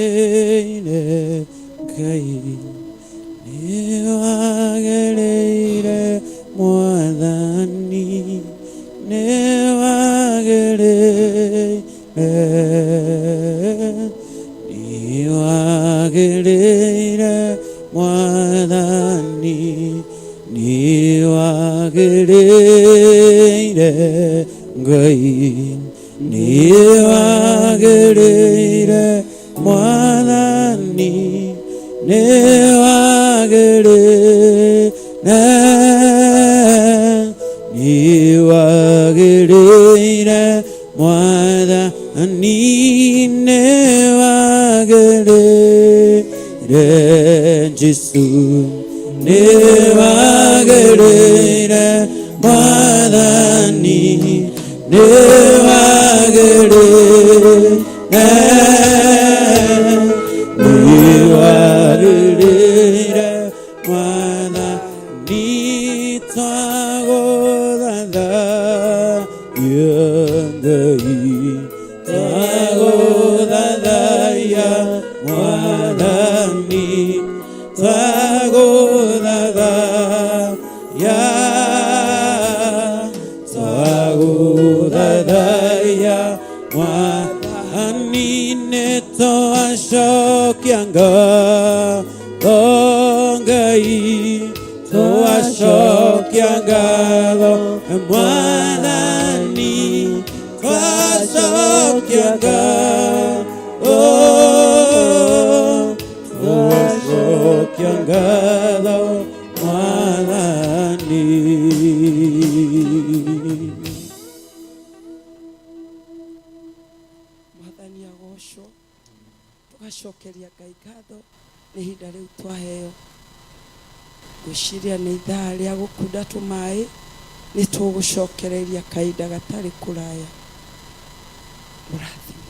Niwagĩrĩire Ngai, niwagĩrĩire Mwathani, niwagĩrĩire, niwagĩrĩire Mwathani, niwagĩrĩire Ngai, niwagĩrĩire Mwathani, niwagĩrĩire, niwagĩrĩire Mwathani, niwagĩrĩire Jesu, niwagĩrĩire Mwathani, niwagĩrĩire, niwagĩrĩire Mwathani, twagũthathaiya Mwathani, twagũthathaiya, twagũthathaiya Mwathani, nĩtwacokia ngatho Ngai, twacokia ngatho Mwathani, twacokia ngatho, twacokia ngatho Mwathani. Mwathani agocwo, tugacokeria Ngai ngatho nĩ ihinda rĩu twaheo. Ngwĩciria nĩ ithaa rĩa gũkunda tũmaĩ, nĩ tũgũcokereria kahinda gatarĩ kũraya. Mũrathime.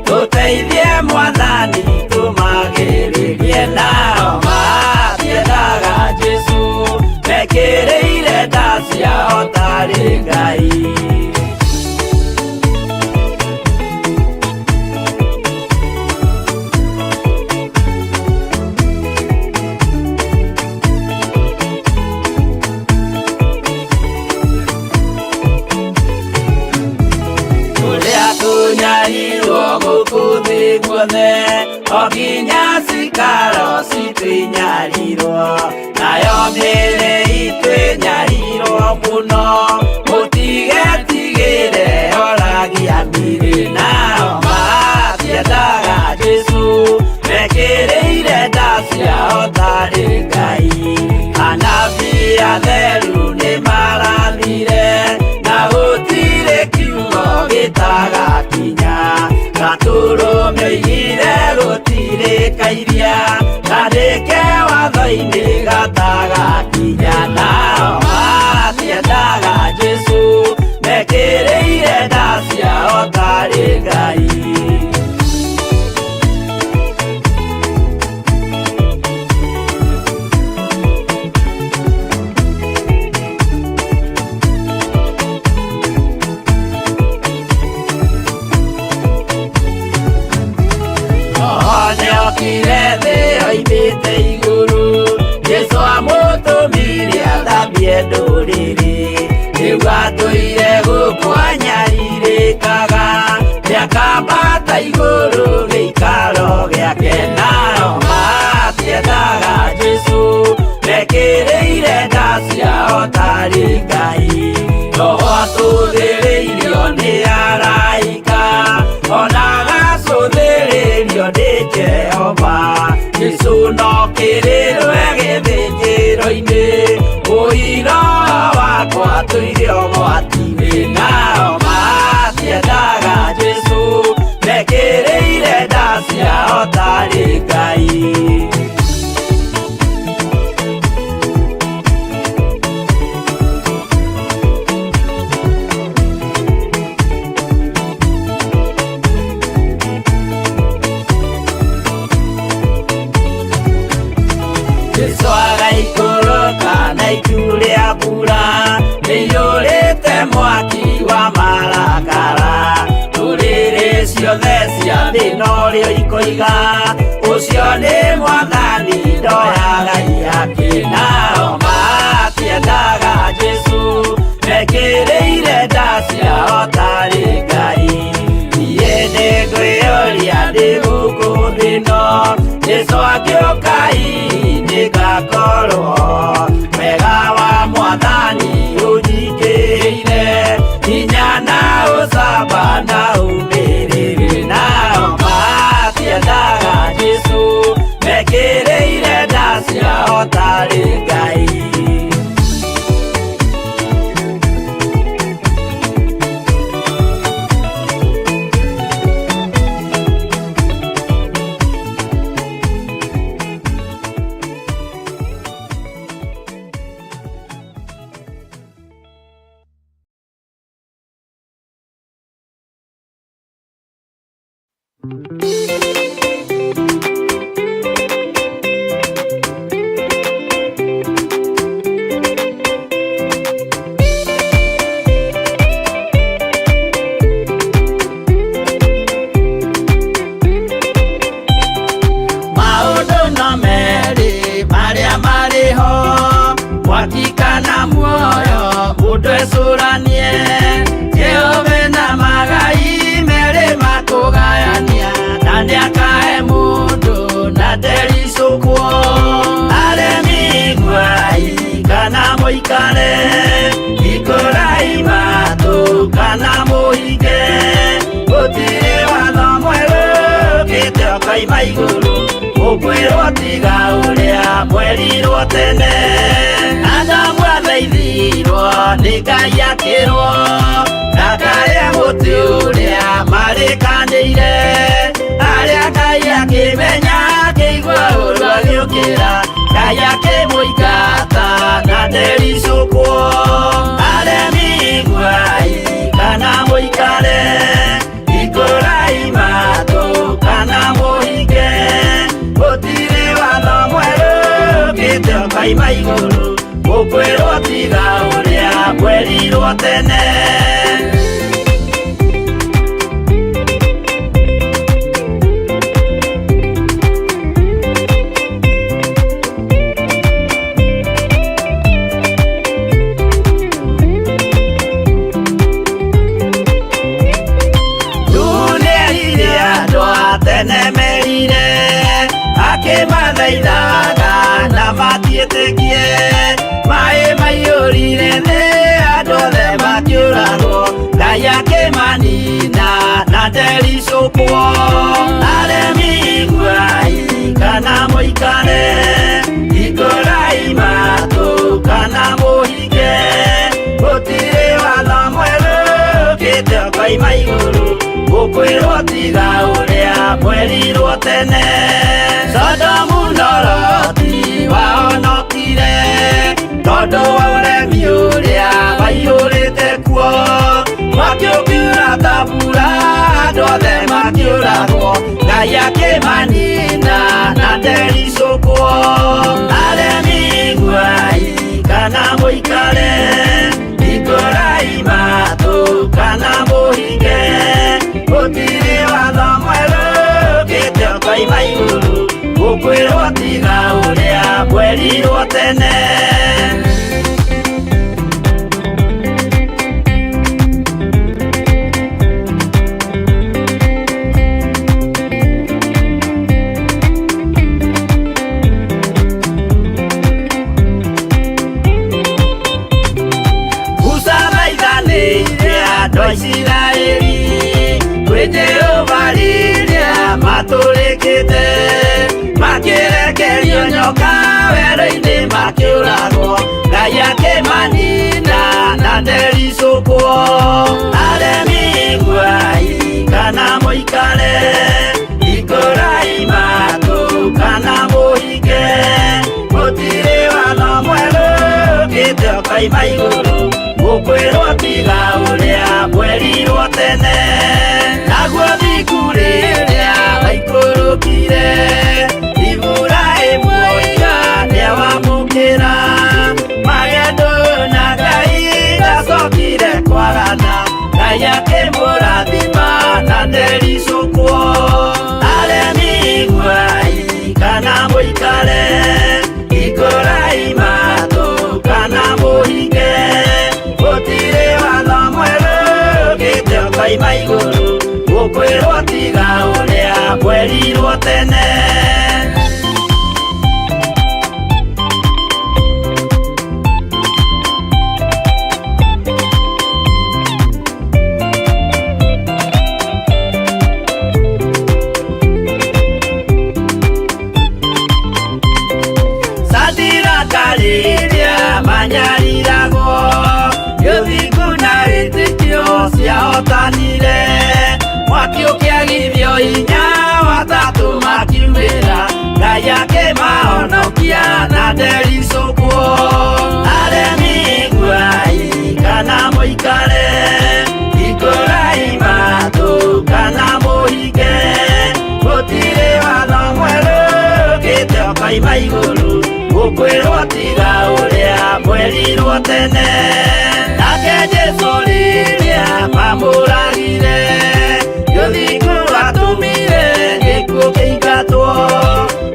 Tuteithie Mwathani, tumagĩrĩrie nao matiendaga Jesu, mekĩrĩire nda ciao tarĩ Ngai. gukuthi guothe okinya cikaro citwinyarirwo nayo mĩĩrĩ itwinyarirwo mũno mũtigetigĩre oragia mĩĩrĩ nao matiendaga Jesu mekĩrĩire nda ciao tarĩ Ngai anabii atheru nĩ marathire na gũtirĩ kiugo gĩtagakinya gatũrũmĩire gũtirĩkairia kandĩke watho-inĩ gatagakinya nao matiendaga Jesu mekĩrĩire nda ciao tarĩ Ngai. Kirete oimĩte igũrũ Jesu amũtũmire athambie ndũrĩrĩ rĩu atũire gũkũ anyarirĩkaga nĩakambata igũrũ gĩikaro gĩake nao matiendaga Jesu mekĩrĩire nda ciao tarĩ Ngai roho atũthĩrĩirio nĩ araika ona gacũthĩrĩrio nĩ Jehova Jesu no kĩrĩrwe gĩthĩnjĩro-inĩ ũira wakwa tũire ũgwati-inĩ nao matiendaga Jesu mekĩrĩire nda ciao tarĩ Ngai. Jesu agaikũrũka na itu rĩa mbura rĩiyũrĩte mwaki wa marakara ndũrĩrĩ ciothe cia thĩ norĩo ikoiga ũcio nĩ Mwathani ndoyaga yake nao matiendaga Jesu mekĩrĩire nda ciao tarĩ Ngai. Niĩ nĩngwĩyũria ndĩ gũkũ thĩ ĩno Jesu agĩũka ngakorwo wega wa Mwathani ũnyingĩrĩire hinya na ũcamba na ũmĩrĩru nao matiendaga Jesu mekĩrĩire nda ciao tarĩ Ngai. Ũkwĩrwo tiga ũrĩa mwerirwo tene Adamu athaithirwo nĩ Ngai akĩrwo ndakae mũtĩ ũrĩa marĩkanĩire arĩa Ngai akĩmenya akĩigua ũru agĩũkĩra Ngai akĩmũingata na ndericũkwo aremi iguai kana mũikare ikũrai matũ kana mũhinge gũtirĩ watho mwerũ ũkĩte ũkaima igũrũ ũkwĩrwo tiga ũrĩa mwerirwo tene koima iguru gukwirwo tiga uria mwerirwo tene Sodomu na Loti wahonokire tondu wa uremi uria waiyurite kuo makiukiura tabura andu othe makiuragwo Ngai akimanina na ndericukwo aremi guai kana muikare ikorai matu kana muhinge gutiri watho mweru ukite koima iguru gukwirwo tiga uria mwerirwo tene Israeli kwe Jehova liria maturikite makirekerio nyoka wero-ini makiuragwo Ngai akimanina na ndericukwo aremi guai kana muikare ikorai matu kana muhinge gutiri watho mweru ukite koima iguru gukwirwo tiga uria mwerirwo tene naguo thiku riria waikurukire Iburaimu niawamukira magendo na Ngai ndacokire kwarana Ngai akimurathima na ndericukwo aremi guai kana muikare ikorai matu kana muhinge gutiri watho mweru ukite koima iguru gukwirwo tiga uria mwerirwo tene Sadira manyariragwo yuthiku na witikio ciahotanire mwakiukiagithio inya watatu makiumira Ngai akimahonokia na ndericukwo aremi guai kana muikare ikorai matu kana muhinge gutiri watho mweru ukite koima iguru gukwirwo tiga uria mwerirwo tene nake Jesu riria mamuragire yuthiku atumire gikuo kiingatwo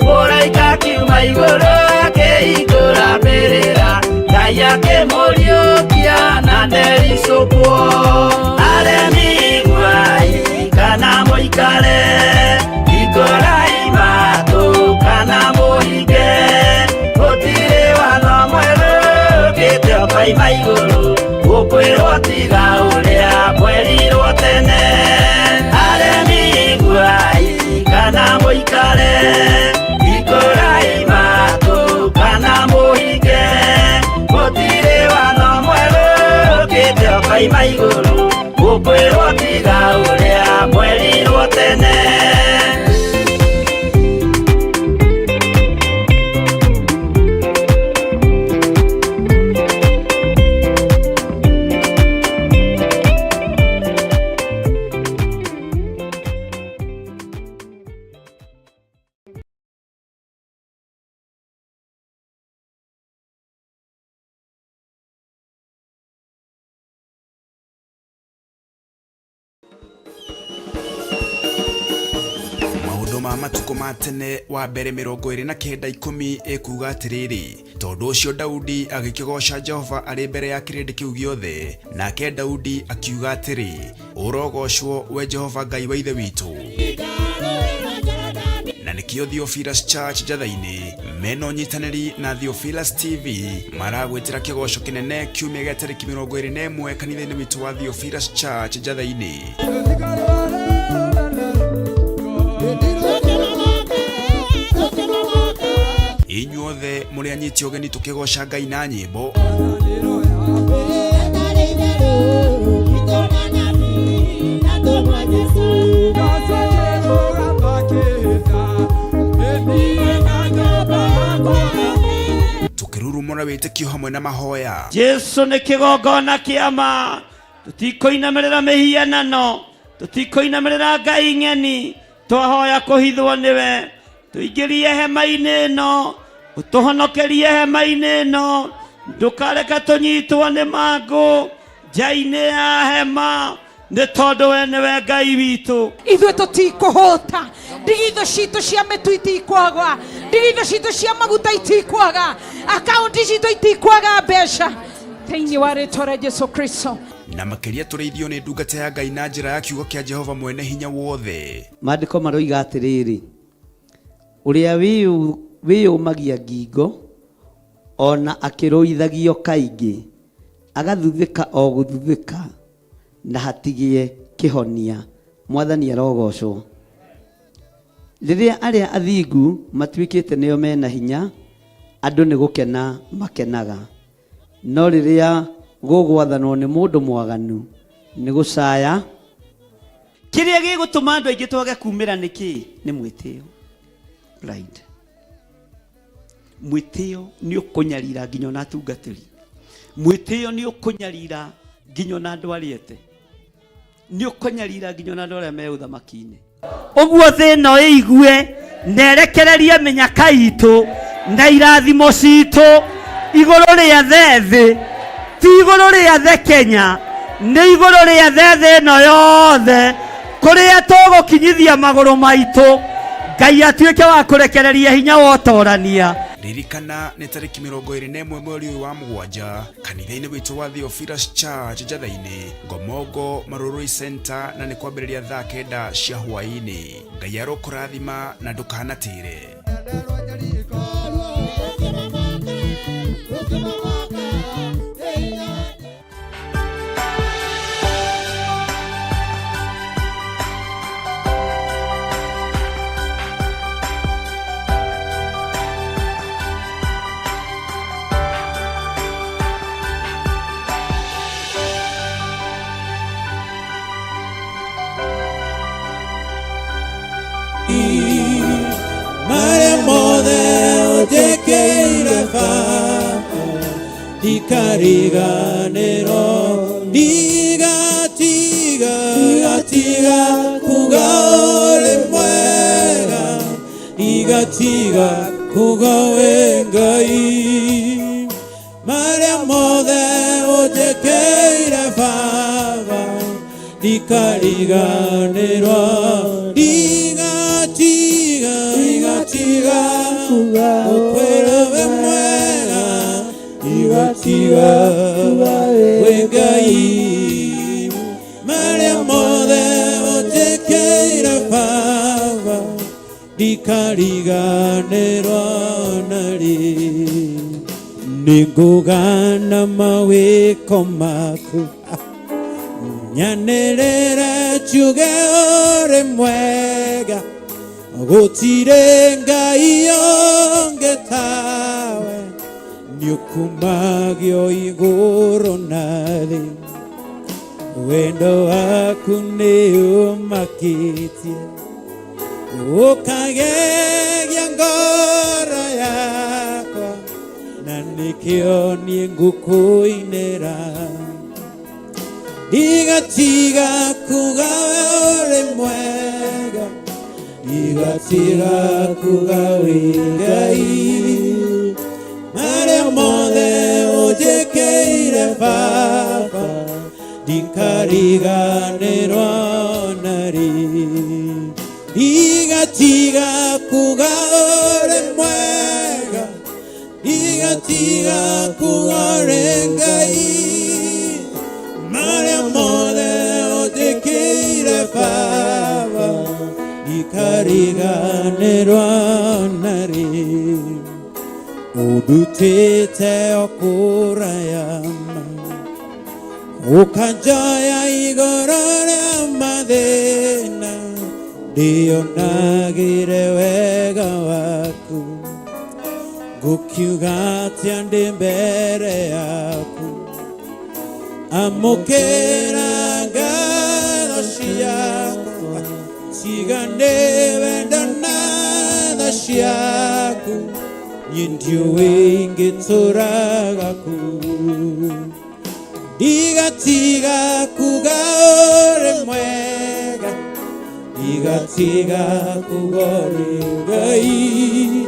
muraika kiuma iguru akihingura mbirira Ngai akimuriukia na ndericukwo aremi guai kana muikare ikorai matu kana muhinge gutiri watho mweru ukite koima iguru gukwirwo tiga uria mwerirwo tene aremi guai kana muikare ikorai matu kana muhinge gutiri watho mweru ukite koima iguru gukwirwo tiga uria mwerirwo tene ma matuko ma tene wa mbere 29:10 ekuga atiriri tondu ucio Daudi agikigosha Jehova ari mbere ya kirindi kiu giothe nake Daudi akiuga atiri urogoshwo we Jehova Ngai wa ithe witu na nikio Theophilus Church Jathaini meno nyitaneri na Theophilus TV maragwetira kigosho kinene kiumia gya tariki 21 kanitha-ini witu wa Theophilus Church Jathaini inyuothe muri anyiti ogeni tukigosha Ngai na nyimbo na wĩtĩkio hamwe na mahoya. Jesu nĩ kĩgongona kĩama, tutikoinamerera mĩhianano, tutikoinamerera ngai ng'eni, twahoya kũhithwo nĩwe. Tuingĩrie hema-inĩ ĩno, ũtũhonokerie hema-inĩ ĩno, ndũkareke tũnyitwo nĩ mangũ nja-inĩ ya hema, nĩ tondũ we nĩwe Ngai witũ. Ithuĩ tũtikũhũta, ndigitho citũ cia mĩtu itikwaga, ndigitho citũ cia maguta itikwaga, akaunti citũ itikwaga mbeca thĩinĩ wa rĩĩtwa rĩa Jesũ Kristo. Na makĩria tũrĩithio nĩ ndungata ya Ngai na njĩra ya kiugo kĩa Jehova mwene hinya wothe. Maandĩko maroiga atĩrĩrĩ, ũrĩa wĩyũmagia ngingo ona akĩrũithagio kaingĩ agathuthĩka o gũthuthĩka na hatigie kĩhonia. Mwathani arogocwo. Rĩrĩa arĩa athingu matuĩkĩte nĩo mena hinya, andũ nĩ gũkena makenaga, no rĩrĩa gũgwathanwo nĩ mũndũ mwaganu nĩ gũcaya. Kĩrĩa gĩgũtũma andũ aingĩ twage kumĩra nĩ kĩ? Nĩ mwĩtĩo. Right. Mwĩtĩo nĩ ũkũnyarira nginya na atungatĩri. Mwĩtĩo nĩ ũkũnyarira nginya na andũ arĩete. Nĩ ũkũnyarira nginya na andũ arĩa me ũthamaki-inĩ. Ũguo thĩna ĩigue nerekererie mĩnyaka itũ na irathimo citũ igũrũ rĩa thĩ, ti igũrũ rĩa thĩ Kenya, nĩ igũrũ rĩa thĩ ĩno yothe, kũrĩa tũgũkinyithia magũrũ maitũ. Ngai atuĩke wa kũrekereria hinya wa ũtorania. Ririkana nĩ tarĩki 21 mweri wa mũgwanja kanitha-inĩ witũ wa Theophilus Church Njatha-inĩ, Ngomongo Marũrũi Center, na nĩ kwambĩrĩria thaa 9 cia hwaĩ-inĩ. Ngai arokũrathima na ndũkanatĩre. Dikariganero digatiga kugaole mwega, digatiga kugawe Ngai. Maria mothe ojekeire baba, dikariganero digatiga kugawe mwega, digatiga Ngai. Maria mothe ojekeire baba, dikariganero nari. Ningugana mawĩko maku, nyanĩrĩre njuge ũrĩ mwega, gũtirĩ Ngai ũngĩ tawe, nĩũkumagio igũrũ na thĩ, wendo waku nĩũmakĩtie, ũkagegia ngoro yakwa, na nĩkĩo niĩ ngũkũinĩra. Digatiga kuga ũrĩ mwega, digatiga kuga wĩ Ngai. Maria mothe ũnjĩkĩire baba, ndikariganĩrwo narĩ. Digatiga kuga ũrĩ mwega, digatiga kuga ũrĩ Ngai. Maria mothe ũnjĩkĩire baba, ndikariganĩrwo narĩ. Udutete okurayama, ukanjaya igoro rĩa mathĩna, ndionagire wega waku, ngũkiuga atĩa ndĩ mbere yaku, amũkĩra ngatho ciakwa, tiga nĩ wendo na tha ciaku, Yindiwe ingituraga ku Igatiga kugore mwega Igatiga kugore gai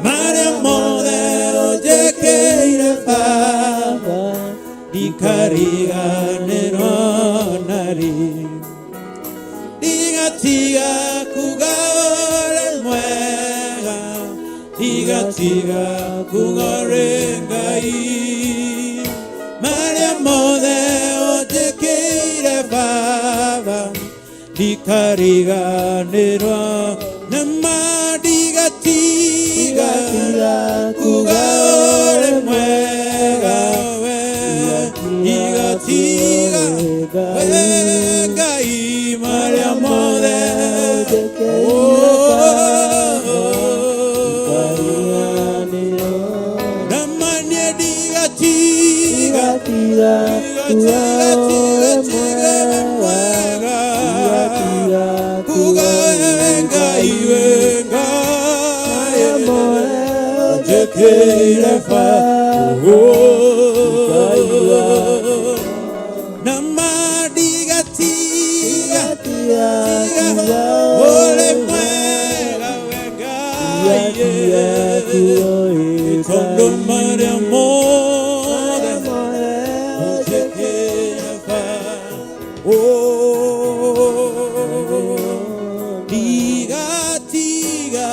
Mare mode ojekeire fava Ikariga neronari Igatiga kugore mwega Igatiga kugore gai Mare mode ojekeire fava Ikariga neronari Tiga kugore mwega Tiga tiga wega imare amode Ramanya diga tiga tiga mwega kugore iwenga Keira fa Namadiga tiga Ole mwega wega Tondo mare amore Keira fa Diga tiga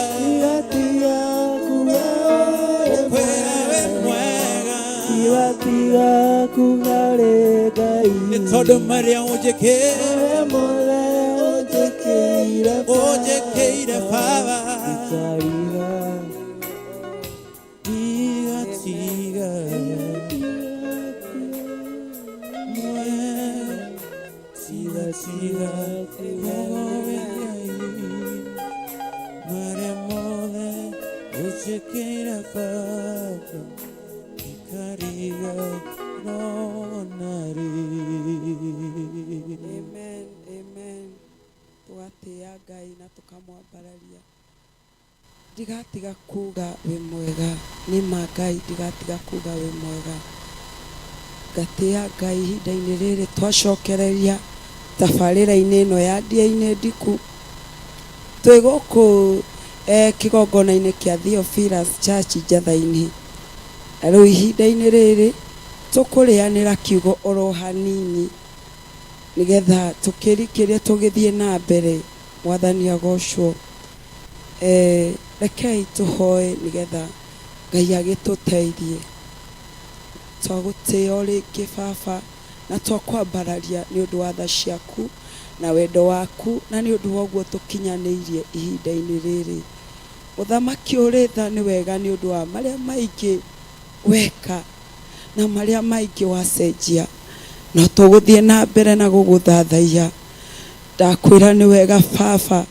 Todo Maria ojekeira fava Tiga tiga tiga Maria mole ojekeira fava Ikariga nonari Amen, amen. Tuatia Ngai na tukamwambararia. Ndigatiga kuga we mwega, ni Ngai ndigatiga kuga we mwega. Ngatia Ngai ihinda-inĩ rĩrĩ twacokereria tabarĩra-inĩ ĩno ya Ndia-inĩ Ndiku. Twĩ gũkũ kĩgongona-inĩ kĩa Theophilus Church Njatha-inĩ. Rĩu ihinda-inĩ rĩrĩ tukurianira kiugo oro hanini nigetha tukirikiria tugithie na mbere mwathani agocwo rekei tuhoe nigetha Ngai agituteithie twagutia ringi baba na twakwambararia ni undu wa tha ciaku na wendo waku na ni undu woguo tukinyaniirie ihinda-inĩ rĩrĩ uthamaki uri tha ni wega ni undu wa maria maingi weka na maria maingi wacenjia no tuguthie na mbere na guguthathaia ndakwira ni wega baba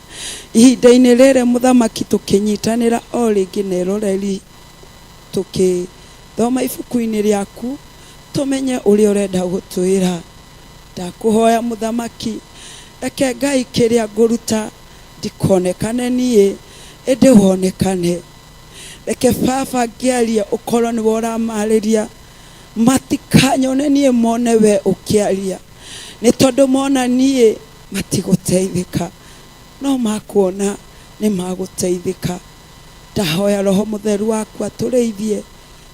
ihinda-inĩ rĩrĩ muthamaki tukinyitanira o ringi na iroreri tukithoma ibuku-inĩ rĩaku tumenye uria urenda gutwira ndakuhoya muthamaki reke Ngai kiria nguruta ndikonekane nie indi wonekane reke baba ngiaria ukorwo ni woramariria matikanyone nie mone we ukiaria ni tondu mona nie matiguteithika no makuona ni maguteithika ndahoya roho mutheru waku atureithie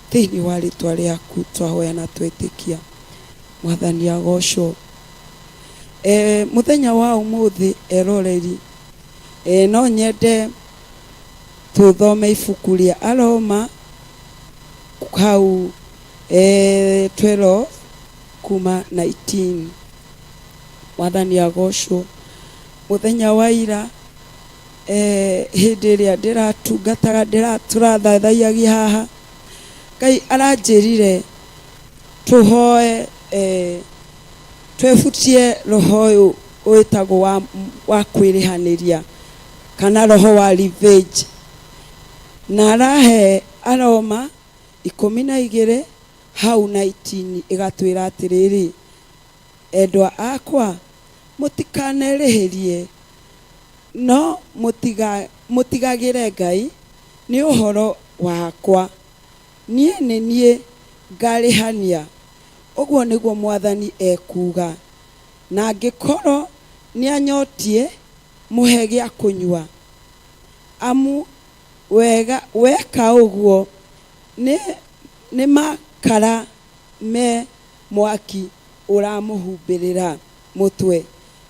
thiini wa ritwa riaku twahoya na twitikia mwathani agocwo muthenya wa umuthi eroreri no nyende tuthome ibuku ria Aroma hau 12 kuma 19 mwathani agocwo muthenya wa ira hindi iria ndiratungataga turathathaiagia haha Ngai aranjirire tuhoe twebutie roho uyu witagwo wa kwirihaniria kana roho wa revenge na arahe Aroma 12 hau 19 igatwira atiriri endwa akwa mutikanereherie no mutigagire Ngai ni uhoro wakwa niĩ nĩ niĩ ngarĩhania, ũguo nĩguo Mwathani ekuga. Na angĩkorwo nĩanyotie mũhe gĩa kũnyua, amu weka ũguo nĩ makara me mwaki ũramũhumbĩrĩra mũtwe.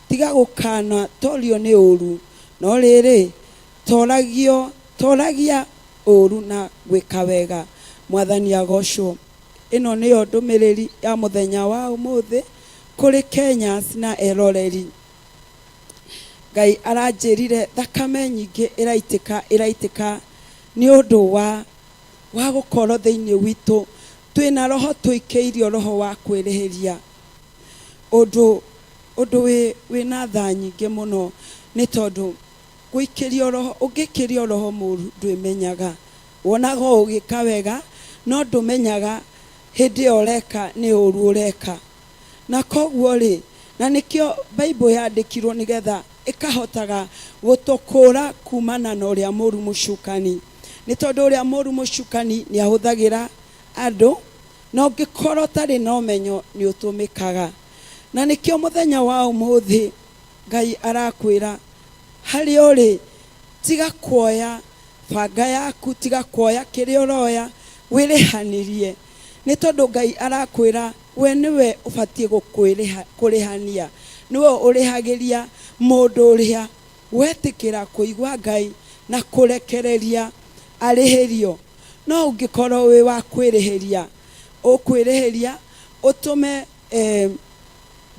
Tiga gũkana torio nĩ ũru, no rĩrĩ toragia ũru na gwĩka wega. Mwathani agocwo. Ĩno nĩyo ndũmĩrĩri ya mũthenya wa ũmũthĩ kũrĩ Kenyans na eroreri. Ngai aranjĩrire thakame nyingĩ ĩraitĩka nĩ ũndũ wa gũkorwo thĩinĩ witũ twĩna roho tũikĩirio roho wa kwĩrĩhĩria. Ũndũ wĩna tha nyingĩ mũno nĩ tondũ gũikĩrio roho, ũngĩkĩrio roho mũru ndwĩmenyaga. Wonaga ũgĩka wega no ndũmenyaga hĩndĩ ĩyo ũreka nĩ ũru ũreka. Na koguo rĩ, na nĩkĩo Bible yandĩkirwo nĩgetha ĩkahotaga gũtũkũra kumana na ũrĩa mũru mũcukani. Nĩ tondũ ũrĩa mũru mũcukani nĩ ahũthagĩra andũ, na ũngĩkorwo tarĩ na ũmenyo nĩ ũtũmĩkaga. Na nĩkĩo mũthenya wa ũmũthĩ Ngai arakwĩra harĩ ũrĩ, tiga kuoya banga yaku, tiga kuoya kĩrĩa ũroya, wĩrĩhanĩrie. Nĩ tondũ Ngai arakwĩra we nĩwe ũbatiĩ kũrĩhania, nĩwe ũrĩhagĩria mũndũ ũrĩa wetĩkĩra kũigua Ngai na kũrekereria arĩhĩrio. No ũngĩkorwo wĩ wa kwĩrĩhĩria, ũkwĩrĩhĩria ũtũme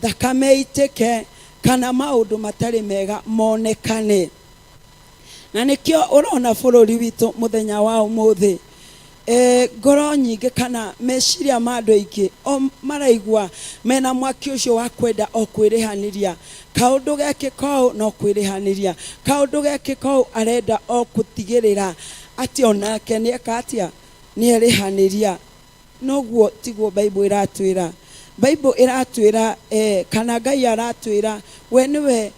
thakame itĩke kana maũndũ matarĩ mega monekane. Na nĩkĩo ũrona bũrũri witũ mũthenya wa ũmũthĩ, ngoro nyingĩ kana meciria ma andũ aingĩ o maraigua mena mwaki ũcio wa kwenda o kwĩrĩhanĩria. Kaũndũ gekĩka ũũ no kwĩrĩhanĩria, kaũndũ gekĩka ũũ arenda o gũtigĩrĩra atĩ onake nĩeka atĩa, nĩerĩhanĩria. Noguo tiguo Bible ĩratwĩra. Bible ĩratwĩra kana Ngai aratwĩra we nĩwe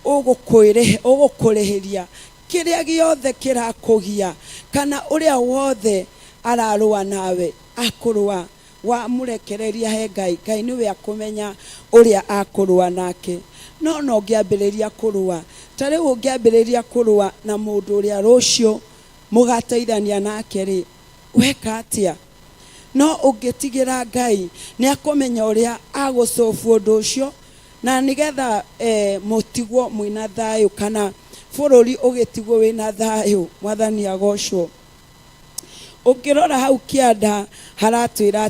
ũgũkũrĩhĩria kĩrĩa gĩothe kĩrakũgia, kana ũrĩa wothe ararũa nawe akũrũa, wamũrekereria he Ngai. Ngai nĩwe akũmenya ũrĩa akũrũa nake. No ũngĩambĩrĩria kũrũa, ta rĩu ũngĩambĩrĩria kũrũa na mũndũ ũrĩa rũciũ mũgateithania nake rĩ, weka atĩa? No ũngĩtigĩra Ngai nĩ akũmenya ũrĩa agũcobu ũndũ ũcio, na nĩgetha mũtigwo mwĩna thayũ, kana bũrũri ũgĩtigwo wĩna thayũ. Mwathani agocwo. Ũngĩrora hau kĩanda haratwĩra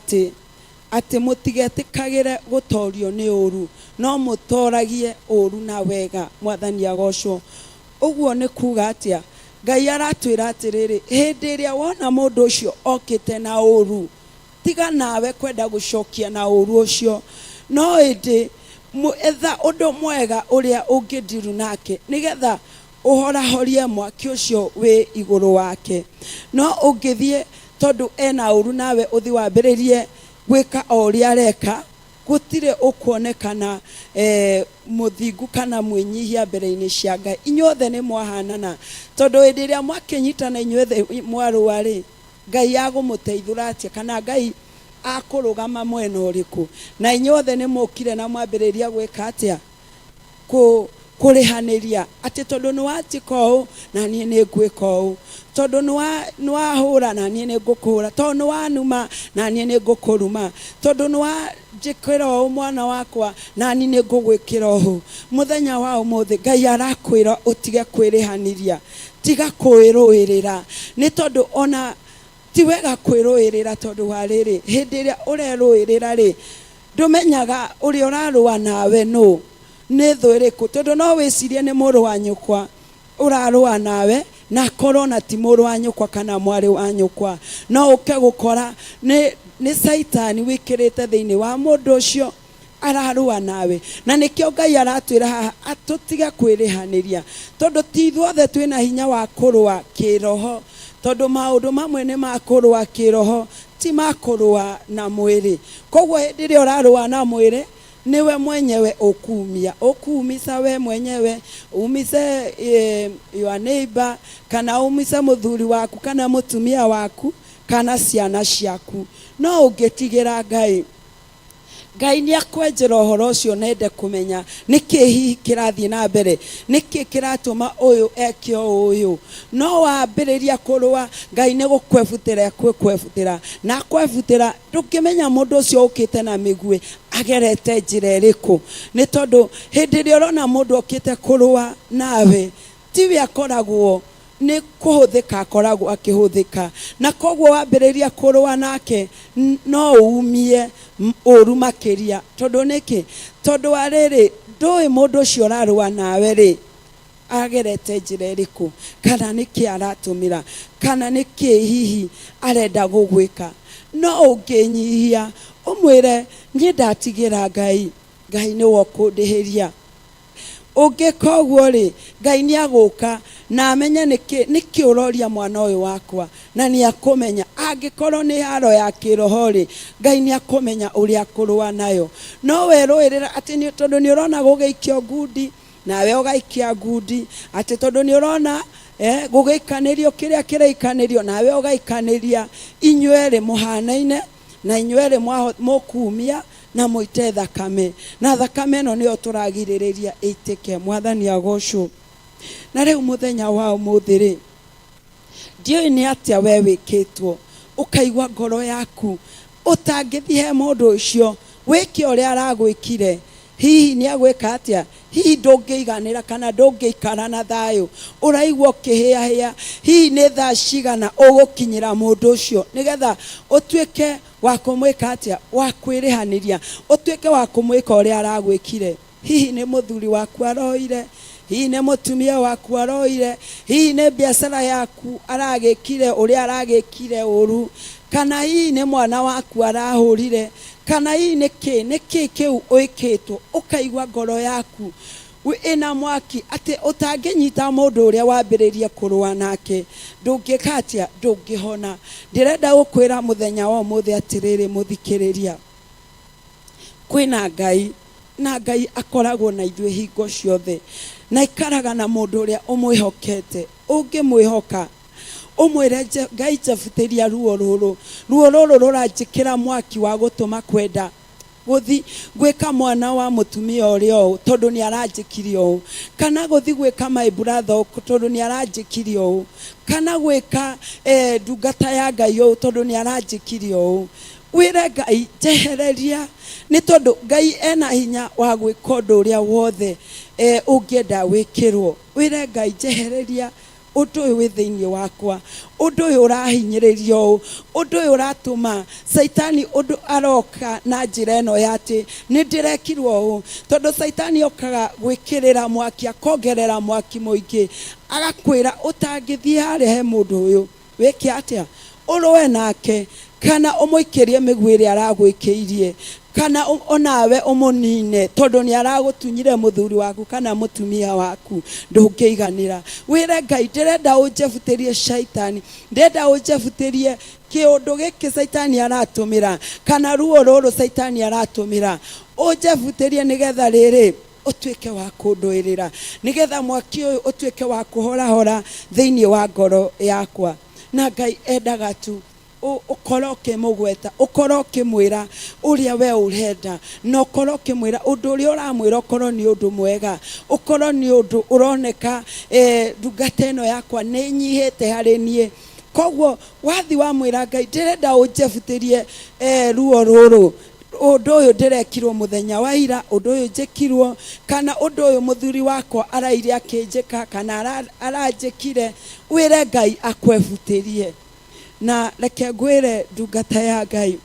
atĩ mũtigetĩkagĩre gũtorio nĩ ũru, no mũtoragie ũru na wega. Mwathani agocwo. Ũguo nĩ kuga atĩa? Ngai aratwĩra atĩrĩrĩ, hĩndĩ ĩrĩa wona mũndũ ũcio okĩte na ũru, tiga nawe kwenda gũcokia na ũru ũcio, no ĩndĩ etha ũndũ mwega ũrĩa ũngĩndiru nake, nĩgetha ũhorahorie mwaki ũcio wĩ igũrũ wake. No ũngĩthiĩ tondũ ena ũru nawe ũthi wambĩrĩrie gwĩka o ũrĩa areka, gũtirĩ ũkuonekana mũthingu kana mwĩnyihia mbere-inĩ cia Ngai. Inyuothe nĩ mwahanana, tondũ hĩndĩ ĩrĩa mwakĩnyitana inyuothe mwarũa rĩ, Ngai agũmũteithũra atĩa, kana Ngai akũrũgama mwena ũrĩkũ? Na inyuothe nĩ mũkire na mwambĩrĩria gwĩka atĩa? Kũrĩhanĩria atĩ tondũ nĩwatĩka ũũ na niĩ nĩ ngwĩka ũũ, tondũ nĩwahũra na niĩ nĩ ngũkũhũra, tondũ nĩwanuma na niĩ nĩ ngũkũruma, tondũ nĩwanjĩkĩra ũũ mwana wakwa na niĩ nĩ ngũgwĩkĩra ũũ. Mũthenya wa ũmũthĩ Ngai arakwĩra ũtige kwĩrĩhanĩria, tiga kwĩrũĩrĩra. Nĩ tondũ ona ti wega kwĩrũĩrĩra, tondũ wa rĩrĩ, hĩndĩ ĩrĩa ũrerũĩrĩra rĩ, ndũmenyaga ũrĩa ũrarũa nawe nũ, nĩ thũ ĩrĩkũ. Tondũ no wĩcirie nĩ mũrũ wa nyũkwa ũrarũa nawe, na korwo na ti mũrũ wa nyũkwa kana mwarĩ wa nyũkwa, no ũke gũkora nĩ Saitani wĩkĩrĩte thĩinĩ wa mũndũ ũcio ararũa nawe. Na nĩkĩo Ngai aratwĩra haha atũtige kwĩrĩhanĩria, tondũ ti ithuothe twĩna hinya wa kũrũa kĩroho, tondũ maũndũ mamwe nĩ makũrũa kĩroho, ti makũrũa na mwĩrĩ. Koguo hĩndĩ ĩrĩa ũrarũa na mwĩrĩ, niwe mwenyewe ukuumiza we mwenyewe, umize your neighbor, kana umize muthuri waku kana mutumia waku kana ciana ciaku. No ungetigira Ngai ni akwenjera uhoro ucio nende kumenya niki hihi kirathie na mbere, niki kiratuma uyu ekio uyu. No wambiriria kurua, Ngai ni gukwebutira kwebutira na kwebutira. Ndukimenya mundu ucio ukite na migwe agerete njira iriku, ni tondu hindi ria urona mundu ukite kurua nawe tiwe akoragwo ni kuhuthika akoragwo akihuthika, na kogwo wambiriria kurua nake no umie uru makiria. Tondu niki tondu ariri ndui mundu ucio urarua nawe ri agerete njira iriku, kana niki aratumira, kana niki hihi arenda gugwika. No unginyihia umwire ni ndatigira Ngai ni wo kundihiria. Ungikogwo ri Ngai ni aguka na amenye niki uroria mwana uyu wakwa, na ni akumenya. Angikorwo ni haro ya kiroho ri Ngai ni akumenya uria kurua nayo. No weruirira ati ni tondu ni urona gugeikio ngundi nawe ugaikia ngundi, ati tondu ni urona gugeikanirio kiria kiraikanirio nawe ugaikaniria. Inyuere muhanaine na inyuere mukumia na muite thakame, na thakame no nio turagiriria itike. Mwathani agocwo. Na riu muthenya wa umuthi ri ndioi ni atia we wikitwo ukaigwa ngoro yaku utangithie mundu ucio wiki uria aragwikire. Hihi ni agwika atia? Hihi ndungiiganira kana ndungiikara na thayo? Uraigwa ukihia hihi ni thaa cigana ugukinyira mundu ucio nigetha utuike wa kumwika atia? Wa kwirihaniria, utuike wa kumwika uria aragwikire. Hihi ni muthuri waku aroire, hihi ni mutumia waku aroire, hihi ni biashara yaku aragikire uria aragikire uru, kana hihi ni mwana waku arahurire, kana hihi niki kiu uikitwo ukaigwa ngoro yaku ina mwaki ati utanginyita mundu uria wambiririe kurua nake ndungikatia ndungihona. Ndirenda gukwira muthenya wa umuthi atiriri muthikiriria, kwina Ngai na Ngai akoragwo na ithuĩ hingo ciothe, na ikaraga na mundu uria umwihokete. Ungimwihoka umwire Ngai njabutiria ruo ruru ruranjikira mwaki wa gutuma kwenda guthi gwika mwana wa mutumia urio tondu ni aranjikirio, kana guthi gwika my brother tondu ni aranjikirio, kana gwika ndungata ya Ngai tondu ni aranjikirio. Wire Ngai jehereria, ni tondu Ngai ena hinya wa gwika undu uria wothe ungienda wikirwo. Wire Ngai jehereria undu uyu wi thiini wakwa, undu uyu urahinyiririo, undu uyu uratuma Saitani undu aroka na njira ino yati ni ndirekirwo. Tondu Saitani okaga gwikirira mwaki, akongerera mwaki muingi, agakwira utangithie haria he mundu uyu wiki atia uruwe nake, kana umuikirie migwiri aragwikiirie, kana onawe umunine tondu ni aragutunyire muthuri waku kana mutumia waku ndungiiganira. Wire Ngai ndirenda unjebutirie Saitani, ndirenda unjebutirie kiundu giki Saitani aratumira, kana ruo ruru Saitani aratumira. Unjebutirie nigetha riri utuike wa kunduirira, nigetha mwaki uyu utuike wa kuhora thiini wa ngoro yakwa. Na Ngai endaga tu ukoroke mugweta, ukoroke mwira uria we urenda, no ukoroke mwira undu uria uramwira ukoro ni undu mwega, ukoro ni undu uroneka ndungata ino yakwa ni nyihite hari nie. Kogwo wathi wa mwira Ngai ndirenda unjebutirie ruo ruru, undu uyu ndirekirwo muthenya wa ira, undu uyu njikirwo, kana undu uyu muthuri wakwa araire akinjika kana aranjikire. Wire Ngai akwebutirie. Na reke ngwire ndungata ya Ngai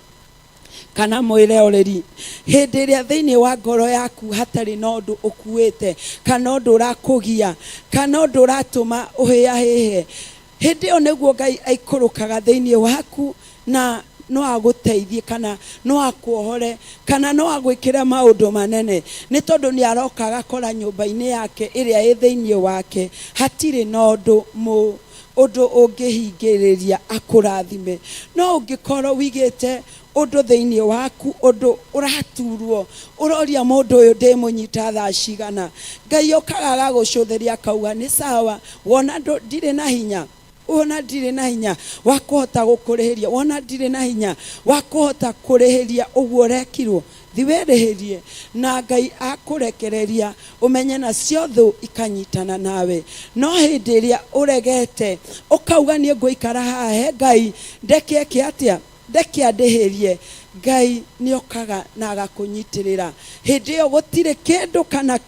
kana mwire oreri, hindi ria thiini wa ngoro yaku hatari na undu ukuite, kana undu urakugia, kana undu uratuma uhiahihe, hindi iyo niguo Ngai aikurukaga thiini waku na no aguteithie, kana no akuohore, kana no agwikire maundu manene. Ni tondu ni aroka agakora nyumba-ini yake iria i thiini wake hatiri na undu ungihingiriria akurathime. No ungikorwo wigite undu thiini waku undu uraturwo uroria mundu uyu ndimunyita thaa cigana Ngai okaga agagucuthiria akauga ni sawa wona ndire na hinya wona ndire na hinya wa kuhota gukurihiria wona ndire na hinya wa kuhota kurihiria uguo rekirwo thiwerihirie na Ngai akurekereria umenye na ciothe ikanyitana nawe no hindi iria uregete ukauga ni nguikara haha he Ngai ndeke atia ndeke andihirie Ngai ni okaga na agakunyitirira hindi yo gutire kindu kana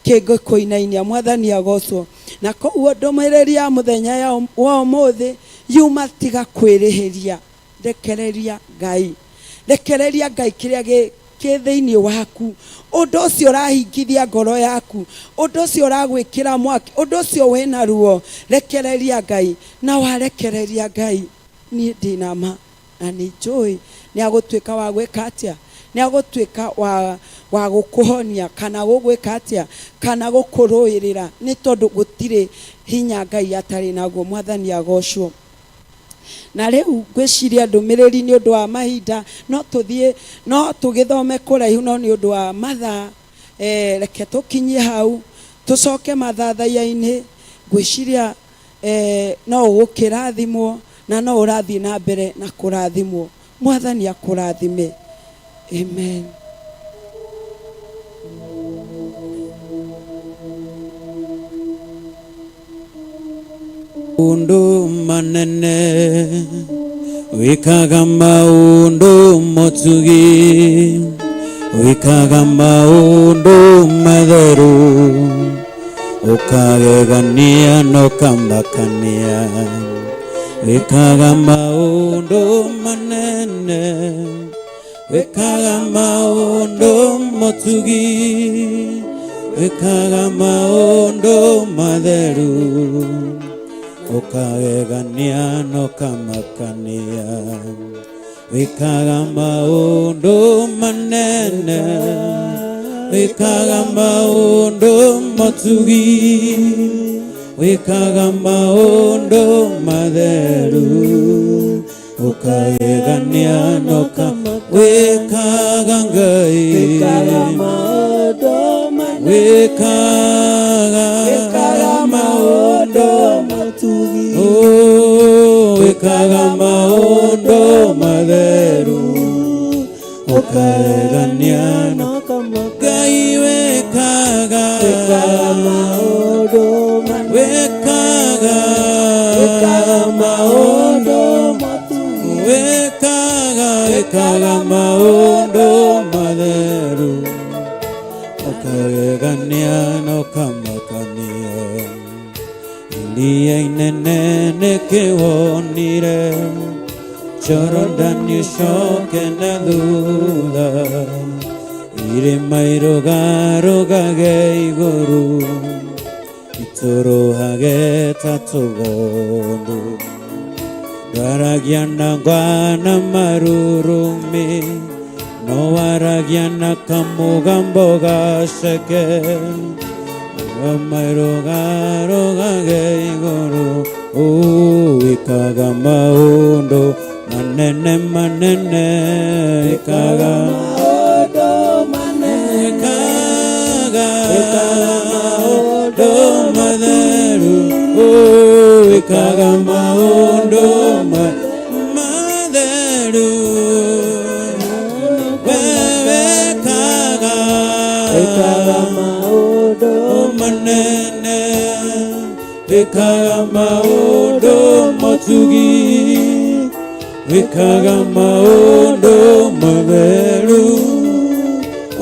kingikuinainia mwathani agocwo na koguo ndumireria muthenya wa umuthi yuma tiga kwirihiria ndekereria Ngai kiria ke thiini waku undu ucio urahingithia ngoro yaku undu ucio uragwikira mwaki undu ucio wina ruo rekereria Ngai na warekereria Ngai ni ndinama na ni njui ni agutwika wa gwika atia ni agutwika wa gukuhonia kana gugwika atia kana gukuruirira ni tondu gutire hinya Ngai atari naguo mwathani agocwo na riu ngwiciria ndumiriri ni undu wa mahinda no tugithome kuraihu no ni undu wa mathaa reke tukinyie hau tucoke mathathaiya-ini ngwiciria no ugukirathimwo na no urathie na mbere na kurathimwo mwathani akurathime amen. Undu manene wikaga maundu motugi wikaga maundu matheru ukagegania no kamakania wikaga maundu manene wikaga maundu motugi wikaga maundu matheru ukagegania no kamakania wikaga maundu manene wikaga maundu motugi wikaga maundu matheru ukagegania no kamakania wikaga Ngai wikaga maundu manene wikaga maundu motugi wikaga maundu matheru ukagegania no kamakania Ngai wikaga maundu manene wikaga maundu motugi wikaga maundu matheru ukagegania no kamakania iria inene nikiwonire Jorodani ucoke na thutha irima irugarugage iguru ituruhage ta tugondu waragia na ngwana marurumi no waragia na kamugambo gaceke amairugage iguru wikaga maundu manene wikaga maundu manene wikaga maundu matheru wikaga maundu matheru wikaga maundu manene wikaga maundu motugi wikaga maundu matheru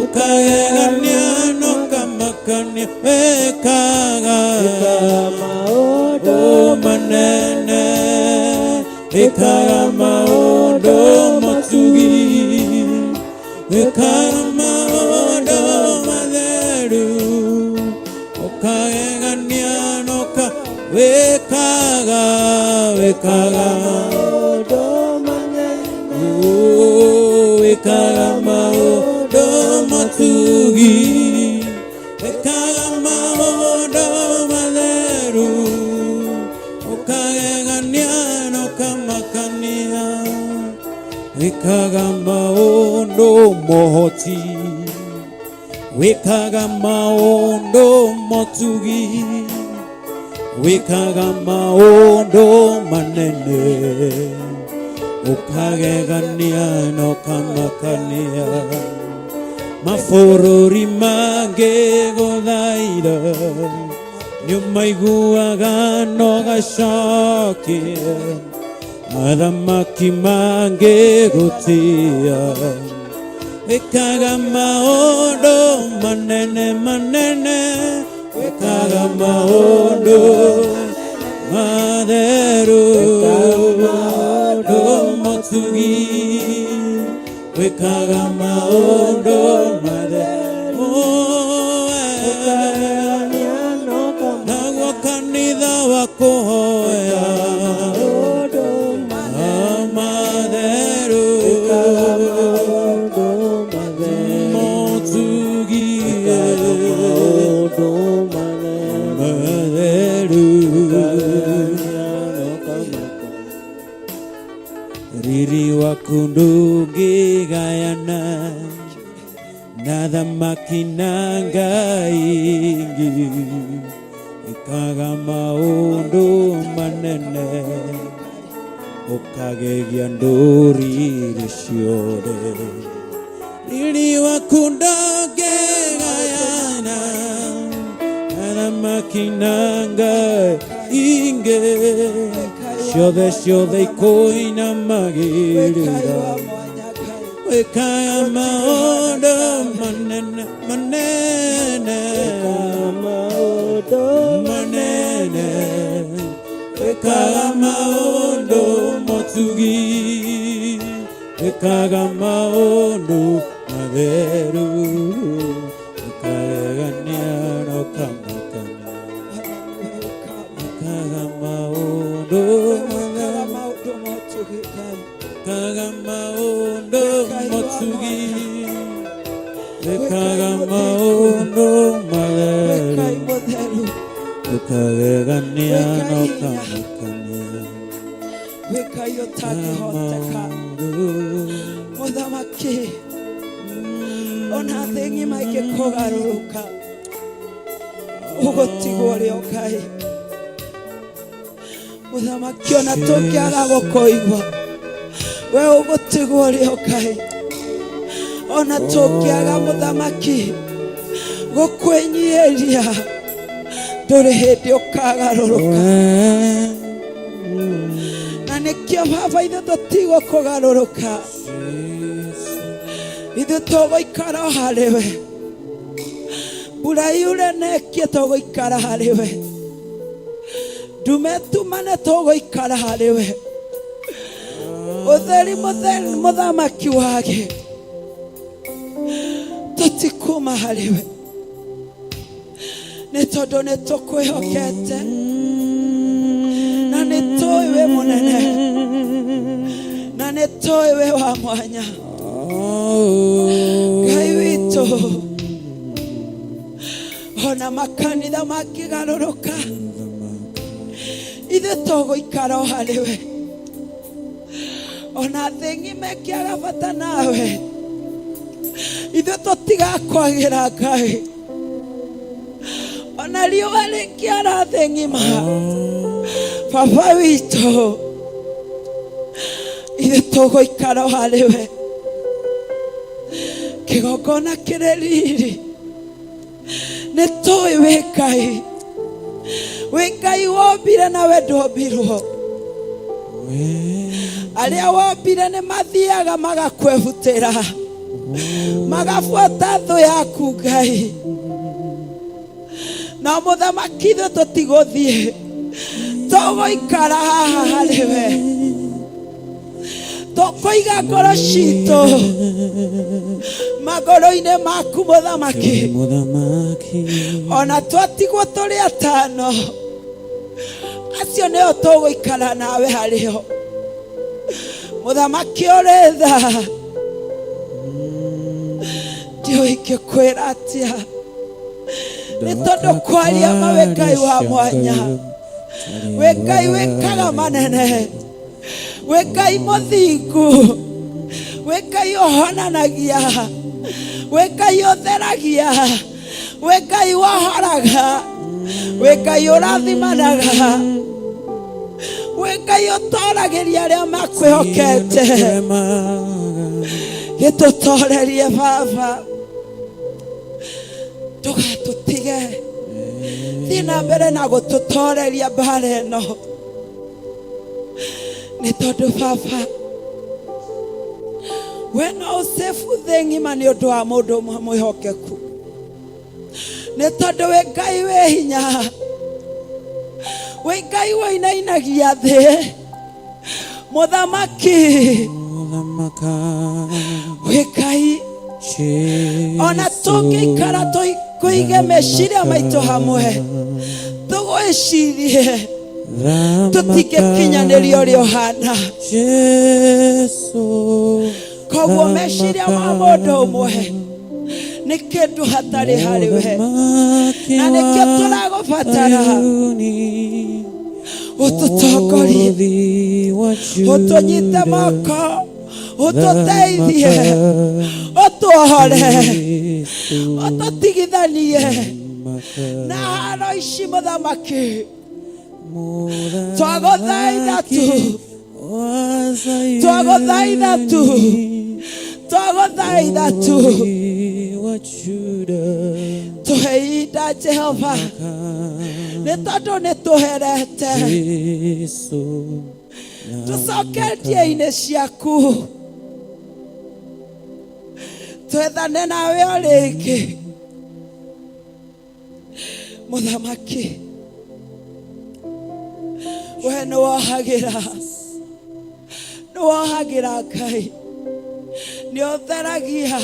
ukagegania no kamakania wikaga maundu manene wikaga maundu motugi wikaga maundu matheru ukagegania no wikaga maundu manene wikaga maundu motugi wikaga maundu matheru ukagegania no kamakania wekaga maundu mohoti, wekaga maundu motugi, wekaga maundu manene, ukagegania na ukamakania mabũrũri mangĩ gũthaitha nĩũmaiguaga na ũgacokia athamaki mangĩ gũtĩa wĩkaga maũndũ manene manene wĩkaga maũndũ matheru maũndũ motugi wĩkaga maũndũ matheru naguo kanitha wa kũhoya matheru motugi matheru riri waku ndũngĩgayana na thamaki na ngai ingĩ wĩkaga maũndũ manene ũkagegia ndũrĩrĩ ciothe riri waku ndũngĩgayana na thamaki na ngai ingĩ ciothe ciothe ikũinamagĩrĩra wĩkaga maũndũ manene manene manene wĩkaga maũndũ motugi wĩkaga maũndũ matheru ũkagegania na ũkamakania wĩkaga maũndũ wĩkaga maũndũ motugi wĩkaga maũndũ matheru ũkagegania na ũkamakania wĩkai ũtangĩhoteka mũthamaki ona thĩ ng'ima ĩngĩkũgarũrũka ũgũtigwo ũrĩ o Ngai mũthamaki ona tũngĩaga gũkũigua we ũgũtigwo ũrĩ o Ngai ona tũngĩaga mũthamaki gũkwĩnyihĩria ndũrĩ hĩndĩ ũkagarũrũka na nĩkĩo baba ithuĩ tũtigũkũgarũrũka ithuĩ tũgũikara o harĩ we mbura yure nekie tũgũikara harĩ we ndume tumane tũgũikara harĩ we ũtheri mũthamaki wake tũtikuma harĩ we nĩ tondũ nĩ tũkwĩhokete na nĩ tũĩ we mũnene na nĩ tũĩ we wa mwanya Ngai witũ ona makanitha mangĩgarũrũka ithuĩ tũgũikara o harĩ we ona thĩ ng'ima ĩkĩaga bata nawe ithuĩ tũtigakwagĩra Ngai ona riũa rĩngĩara thĩ ng'ima baba witũ ithuĩ tũgũikara o harĩ we kĩgongona kĩrĩ riri nĩ tũĩ wĩ Ngai wĩ Ngai wombire nawe ndombirwo arĩa wombire nĩ mathiaga magakwĩbutĩra magabuata thũ yaku Ngai na mũthamaki ithuĩ tũtigũthiĩ tũgũikara haha harĩ we tũkũiga ngoro citũ magũrũ-inĩ maku mũthamaki ona twatigwo tũrĩ atano acio nĩo tũgũikara nawe harĩo mũthamaki ũrĩ tha ndiũĩ ingĩkwĩra atĩa nĩ tondũ kwaria ma wĩ Ngai wa mwanya wĩ Ngai wĩkaga manene wĩ Ngai mũthingu we Ngai ũhonanagia, we Ngai ũtheragia, we Ngai wohoraga, we Ngai ũrathimanaga, we Ngai ũtoragĩria arĩa makwĩhokete. Gĩtũtorerie Baba, ndũgatũtige, thiĩ na mbere na gũtũtoreria mbara ĩno, nĩ tondũ Baba we no ũcebu thĩ ng'ima nĩ ũndũ wa mũndũ ũmwe mwĩhokeku, nĩ tondũ we Ngai wĩ hinya, we Ngai woinainagia thĩ, mũthamaki we Ngai ona tũngĩikara tũige meciria maitũ hamwe tũgwĩcirie tũtingĩkinyanĩria ũrĩa ũhana. Koguo meciria ma mũndũ ũmwe nĩ kĩndũ hatarĩ harĩ we, na nĩkĩo tũragũbatara ũtũtongorie, ũtũnyite moko, ũtũteithie, ũtuohore, ũtũtigithanie na haro ici mũthamaki. Twagũthaitha tu, twagũthaitha tu, twagũthaitha tu, tũhe ihinda Jehova, nĩ tondũ nĩ tũherete, tũcoke ndie-inĩ ciaku, twethane nawe o rĩngĩ mũthamaki. We nĩwohagĩra, nĩwohagĩra Ngai, nĩũtheragia,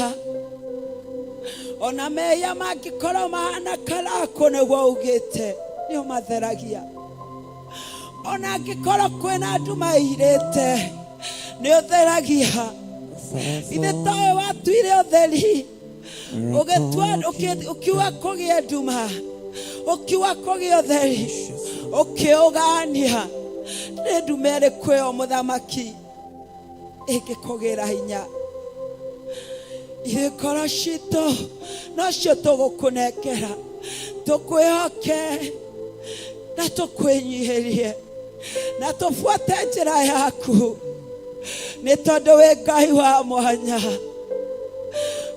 ona mehia mangĩkorwo mahana karakũ nĩguo ugĩte nĩũmatheragia, ona angĩkorwo kwĩna andũ mairĩte nĩũtheragia. Ithe tawe watuire ũtheri, ũkiuga kũgĩe nduma, ũkiuga kũgĩe ũtheri, ũkĩũgania, nĩ nduma ĩrĩkũ ĩyo mũthamaki ĩngĩkũgĩra hinya? Ithe ngoro citũ nocio tũgũkũnengera, tũkwĩhoke na tũkwĩnyihĩrie na tũbuate njĩra yaku, nĩ tondũ wĩ Ngai wa mwanya,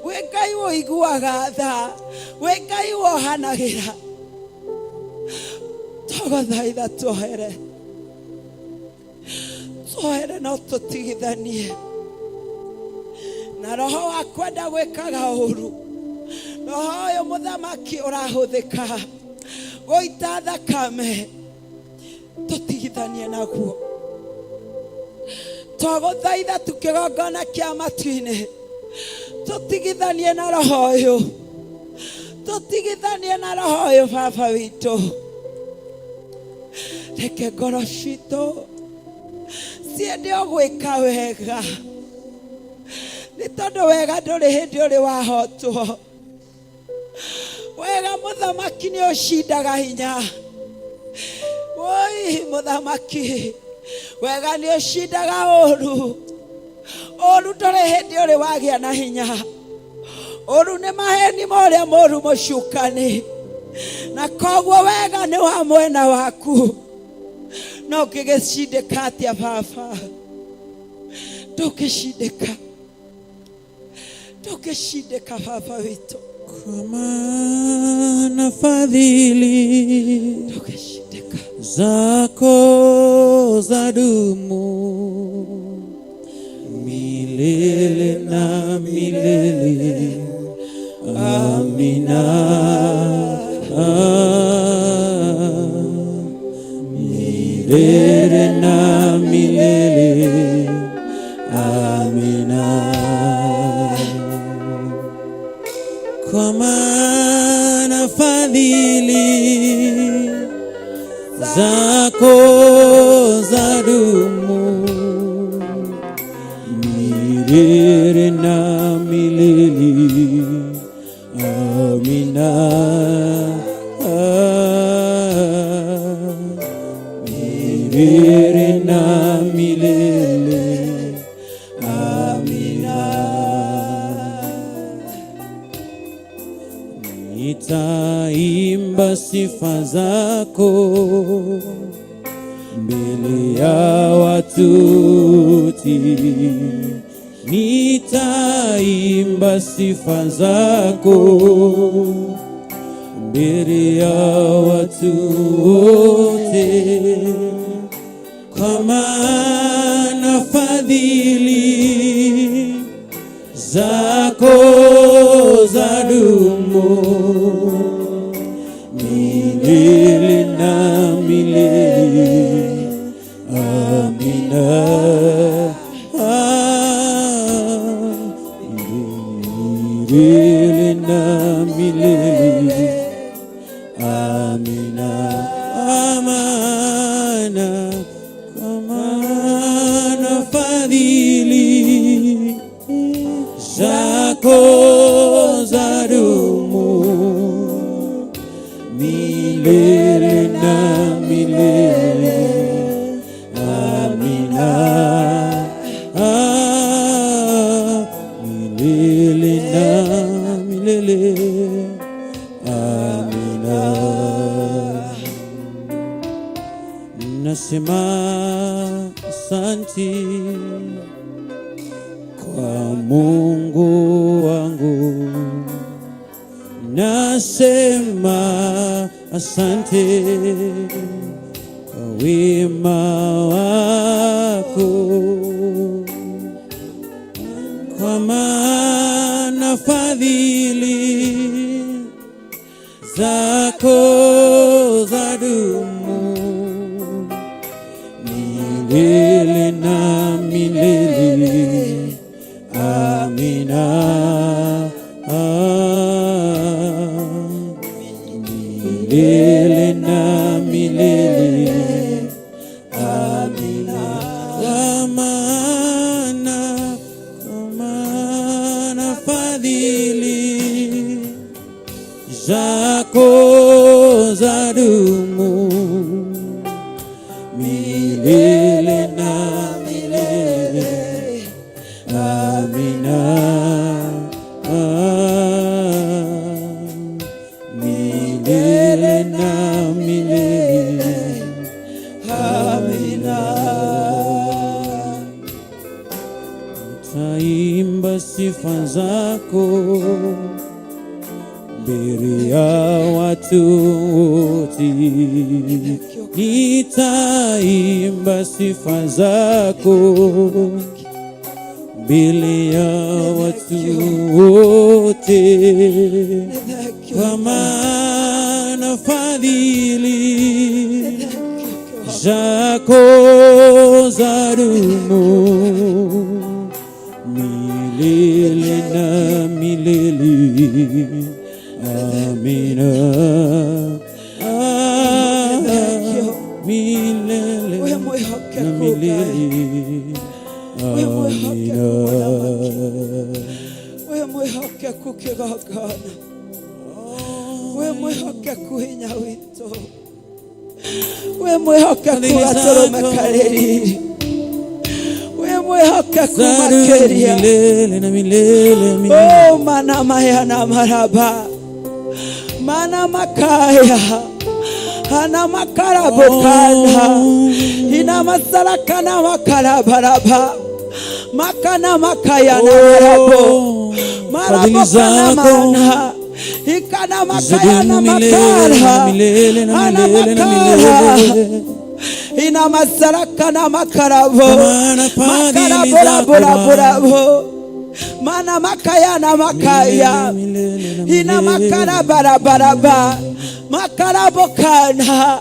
wĩ Ngai ũiguaga tha, wĩ Ngai wohanagĩra. Twagũthaitha tuohere, tuohere na ũtũtigithanie na roho wa kwenda gwĩkaga ũru. Roho ũyũ mũthamaki ũrahũthĩka gũita thakame, tũtigithanie naguo. Twagũthaitha tukĩgongona kĩa matu-inĩ, tũtigithanie na roho ũyũ, tũtigithanie na roho ũyũ Baba witũ. Reke ngoro citũ ciende gwĩka wega, nĩ tondũ wega ndũrĩ hĩndĩ ũrĩ wahotwo. Wega mũthamaki nĩ ũcindaga hinya. Woi mũthamaki, wega nĩ ũcindaga ũru. Ũru ndũrĩ hĩndĩ ũrĩ wagĩa na hinya. Ũru nĩ maheni ma ũrĩa mũru mũcukani, na koguo wega nĩ wa mwena waku. No ũngĩgĩcindĩka atĩa Baba? Ndũngĩcindĩka, ndũngĩcindĩka Baba witũ. Kwa maana fadhili zako zadumu milele na milele. Amina. Milele na milele. Amina. Kwa maana fadhili zako zadumu milele na milele. Amina. Milele na milele. Amina. nitaimba sifa zako mbele ya watu wote, nitaimba sifa zako mbele ya watu wote, kwa maana fadhili zako zadumu milele na milele. Amina. Milele na milele. Amina. Amana. Kwa maana fadhili zako zadumu milele na milele. Amina. Milele na milele. Amina. Nasema asante kwa Mungu wangu, nasema asante kwa wema wako, kwa maana fadhili zako zadumu milele na milele. Amina. Milele na milele. Amina. Kwa maana fadhili zako zadumu milele na milele. Amina. Milele na milele. Amina. Nitaimba sifa zako mbele ya watu wote, nitaimba sifa zako mbele ya watu wote, kwa maana fadhili zako zadumu milele na milele. Amina. Milele na milele. Amina. We mwihokeku kigongona, we mwihokeku hinya witũ, we mwihokeku gatũrũme karĩrĩ, we mwihokeku makĩria. Oh, mana maya na maraba, mana makaya, hana makarabukana, ina masarakana makarabaraba, makana makaya na marabo, marabukana mana, ikana makaya na makara, hana makara, ina masarakana makarabo, makaraburaburabo, mana makaya na makaya, ina makara barabaraba, makarabokana,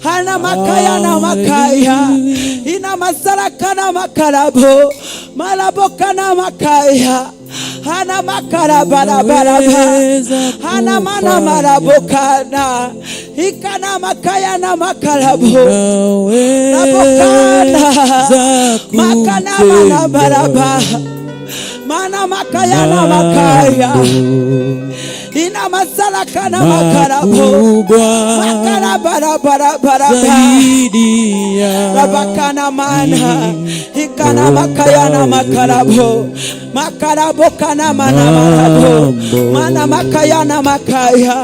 hana makaya na makaya, ina masarakana makarabo, marabokana makaya, hana makara barabaraba, hana mana marabokana, ikana makaya na makarabo, nabokana, makana mana baraba, mana makaya na makaya, ina masala kana makarabo makarabara bara bara zaidi ya rabakana mana ikana makayana makarabo makarabo kana mana marabo mana makayana makaya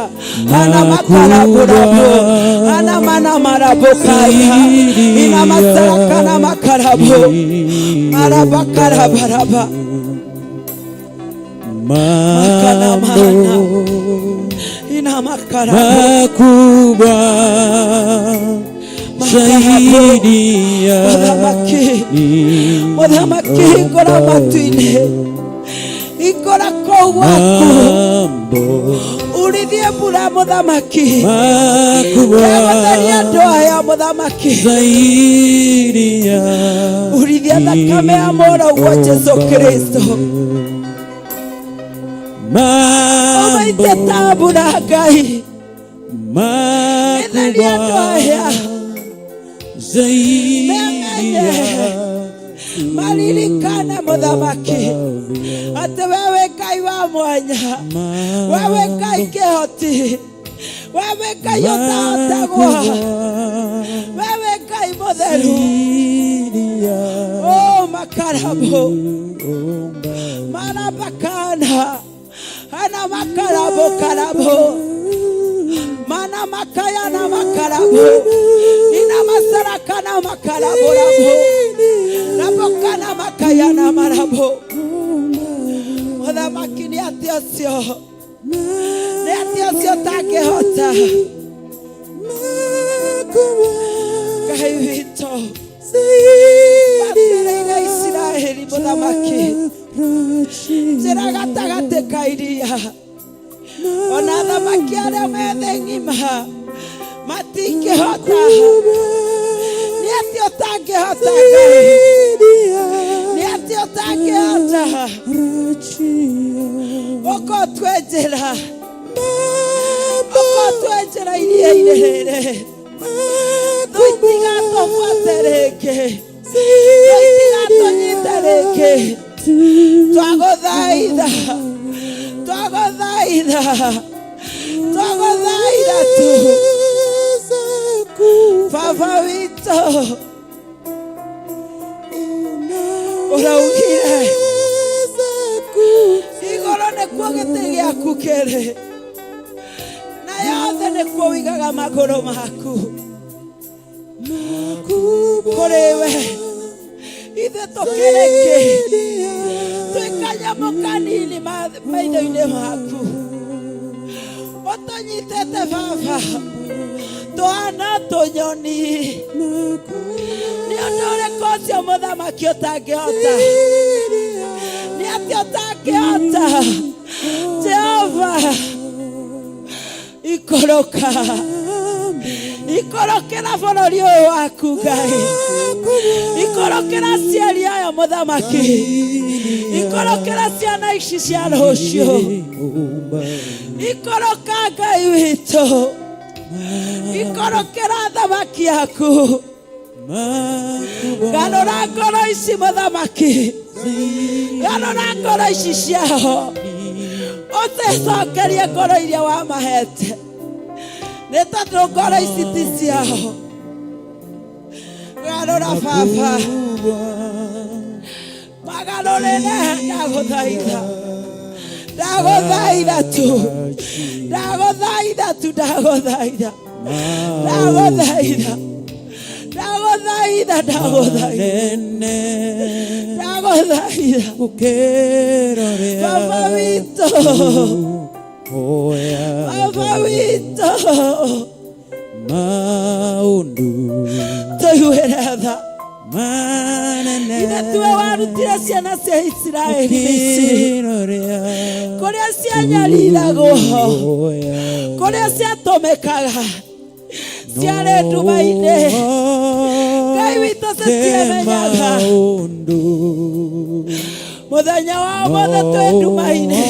ana makarabo rabo ana mana marabo kaya ina masala kana makarabo marabakara baraba makana mana ina makarabo makubwa zaidi ya Mudhamaki kora matuine ikora kogwaku urithie mbura mudhamaki makubwa ndoa ya mudhamaki zaidi ya urithie thakame ya mwana wa Yesu Kristo umaite tabu na Ngai makubwa zaidi ya malirikana mudhamaki ati wewe Ngai wa mwanya wewe Ngai kehoti wewe Ngai otagwa wewe Ngai mutheru oh makarabo marabakana ana makarabo karabo mana makaya na makarabo ina masaraka na makarabo rabo rabokana makaya na marabo mudhamaki ni atiosio takehota Ngai witũ batĩrĩire Isiraeli mudhamaki njĩra gatagatĩ ka iria ona thamaki arĩa me thĩ ng'ima matingĩhota nĩ atĩ ũtangĩhota nĩ atĩ ũtangĩhota ũkotwenjĩra iria-inĩ rĩrĩ tũitigatũbuate rĩngĩ tũitigatũnyite rĩngĩ twagũthaitha tu Baba witũ ũraugire igũrũ nĩkuo gĩtĩ gĩaku kĩrĩ na yothe nĩkuo ũigaga magũrũ maku kũrĩ we ithe tũkĩrĩ kĩ twĩ kanyamũ kanini maitho-inĩ maku ũtũnyitĩte Baba twana tũnyoni nĩ ũndũ ũrĩkũ ũcio mũthamaki ũtangĩhota nĩ atĩ ũtangĩhota Jehova ikorokera bũrũri ũyũ waku Ngai ikorokera aciari aya mũthamaki ikorokera ciana ici cia rũciũ ikoroka Ngai witũ ikorokera thamaki yaku garũra ngoro ici mũthamaki garũra ngoro ici ciao ũtecokerie ngoro iria wamahete nĩ tondũ ngoro ici ti ciao garũra Baba magarũrĩre ndagũthaitha Baba witũ tũiguĩre tha ithe tiwe warutire ciana cia Isiraeli Misiri kũrĩa cianyariragwo kũrĩa ciatũmĩkaga ciarĩ nduma-inĩ Ngai witũ tũtiamenyaga mũthenya wa ũmũthĩ twĩ nduma-inĩ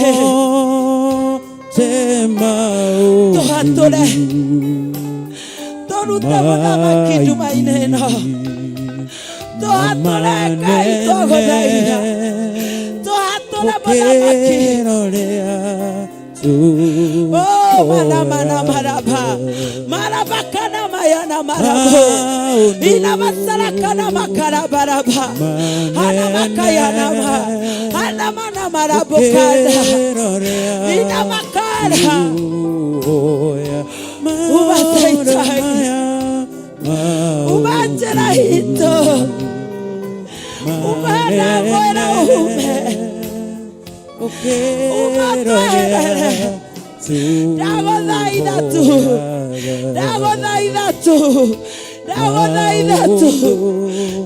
tũhatũre tũrute mũthamaki nduma-inĩ ĩno tũhatũre Ngai twagũthaitha tũhatũre mũthamaki Oh, mana maraba. Maraba kana mayana marabo. Ina masala kana makarabaraba. Ana makayana ma. Ana mana marabo kana. Ina makara. Ubataitai. Ubatera hito. Ubana mwana ume. Dago tu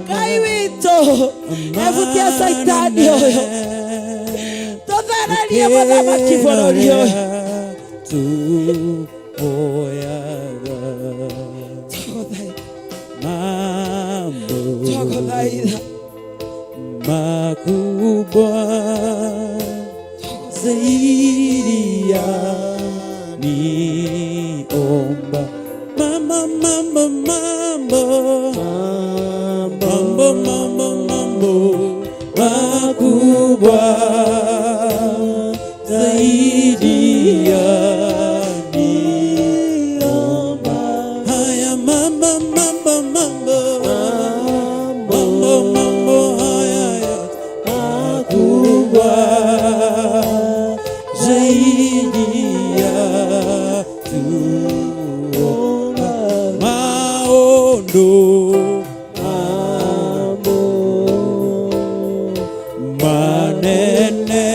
Kaiwito Evutia saitani oyo Todhararia madama kiborori oyo Togodhaida makubwa zaidi ya niomba. Mambo makubwa zaidi ya niomba. Haya mambo haya makubwa zaidi ya tuomba. Maondo manene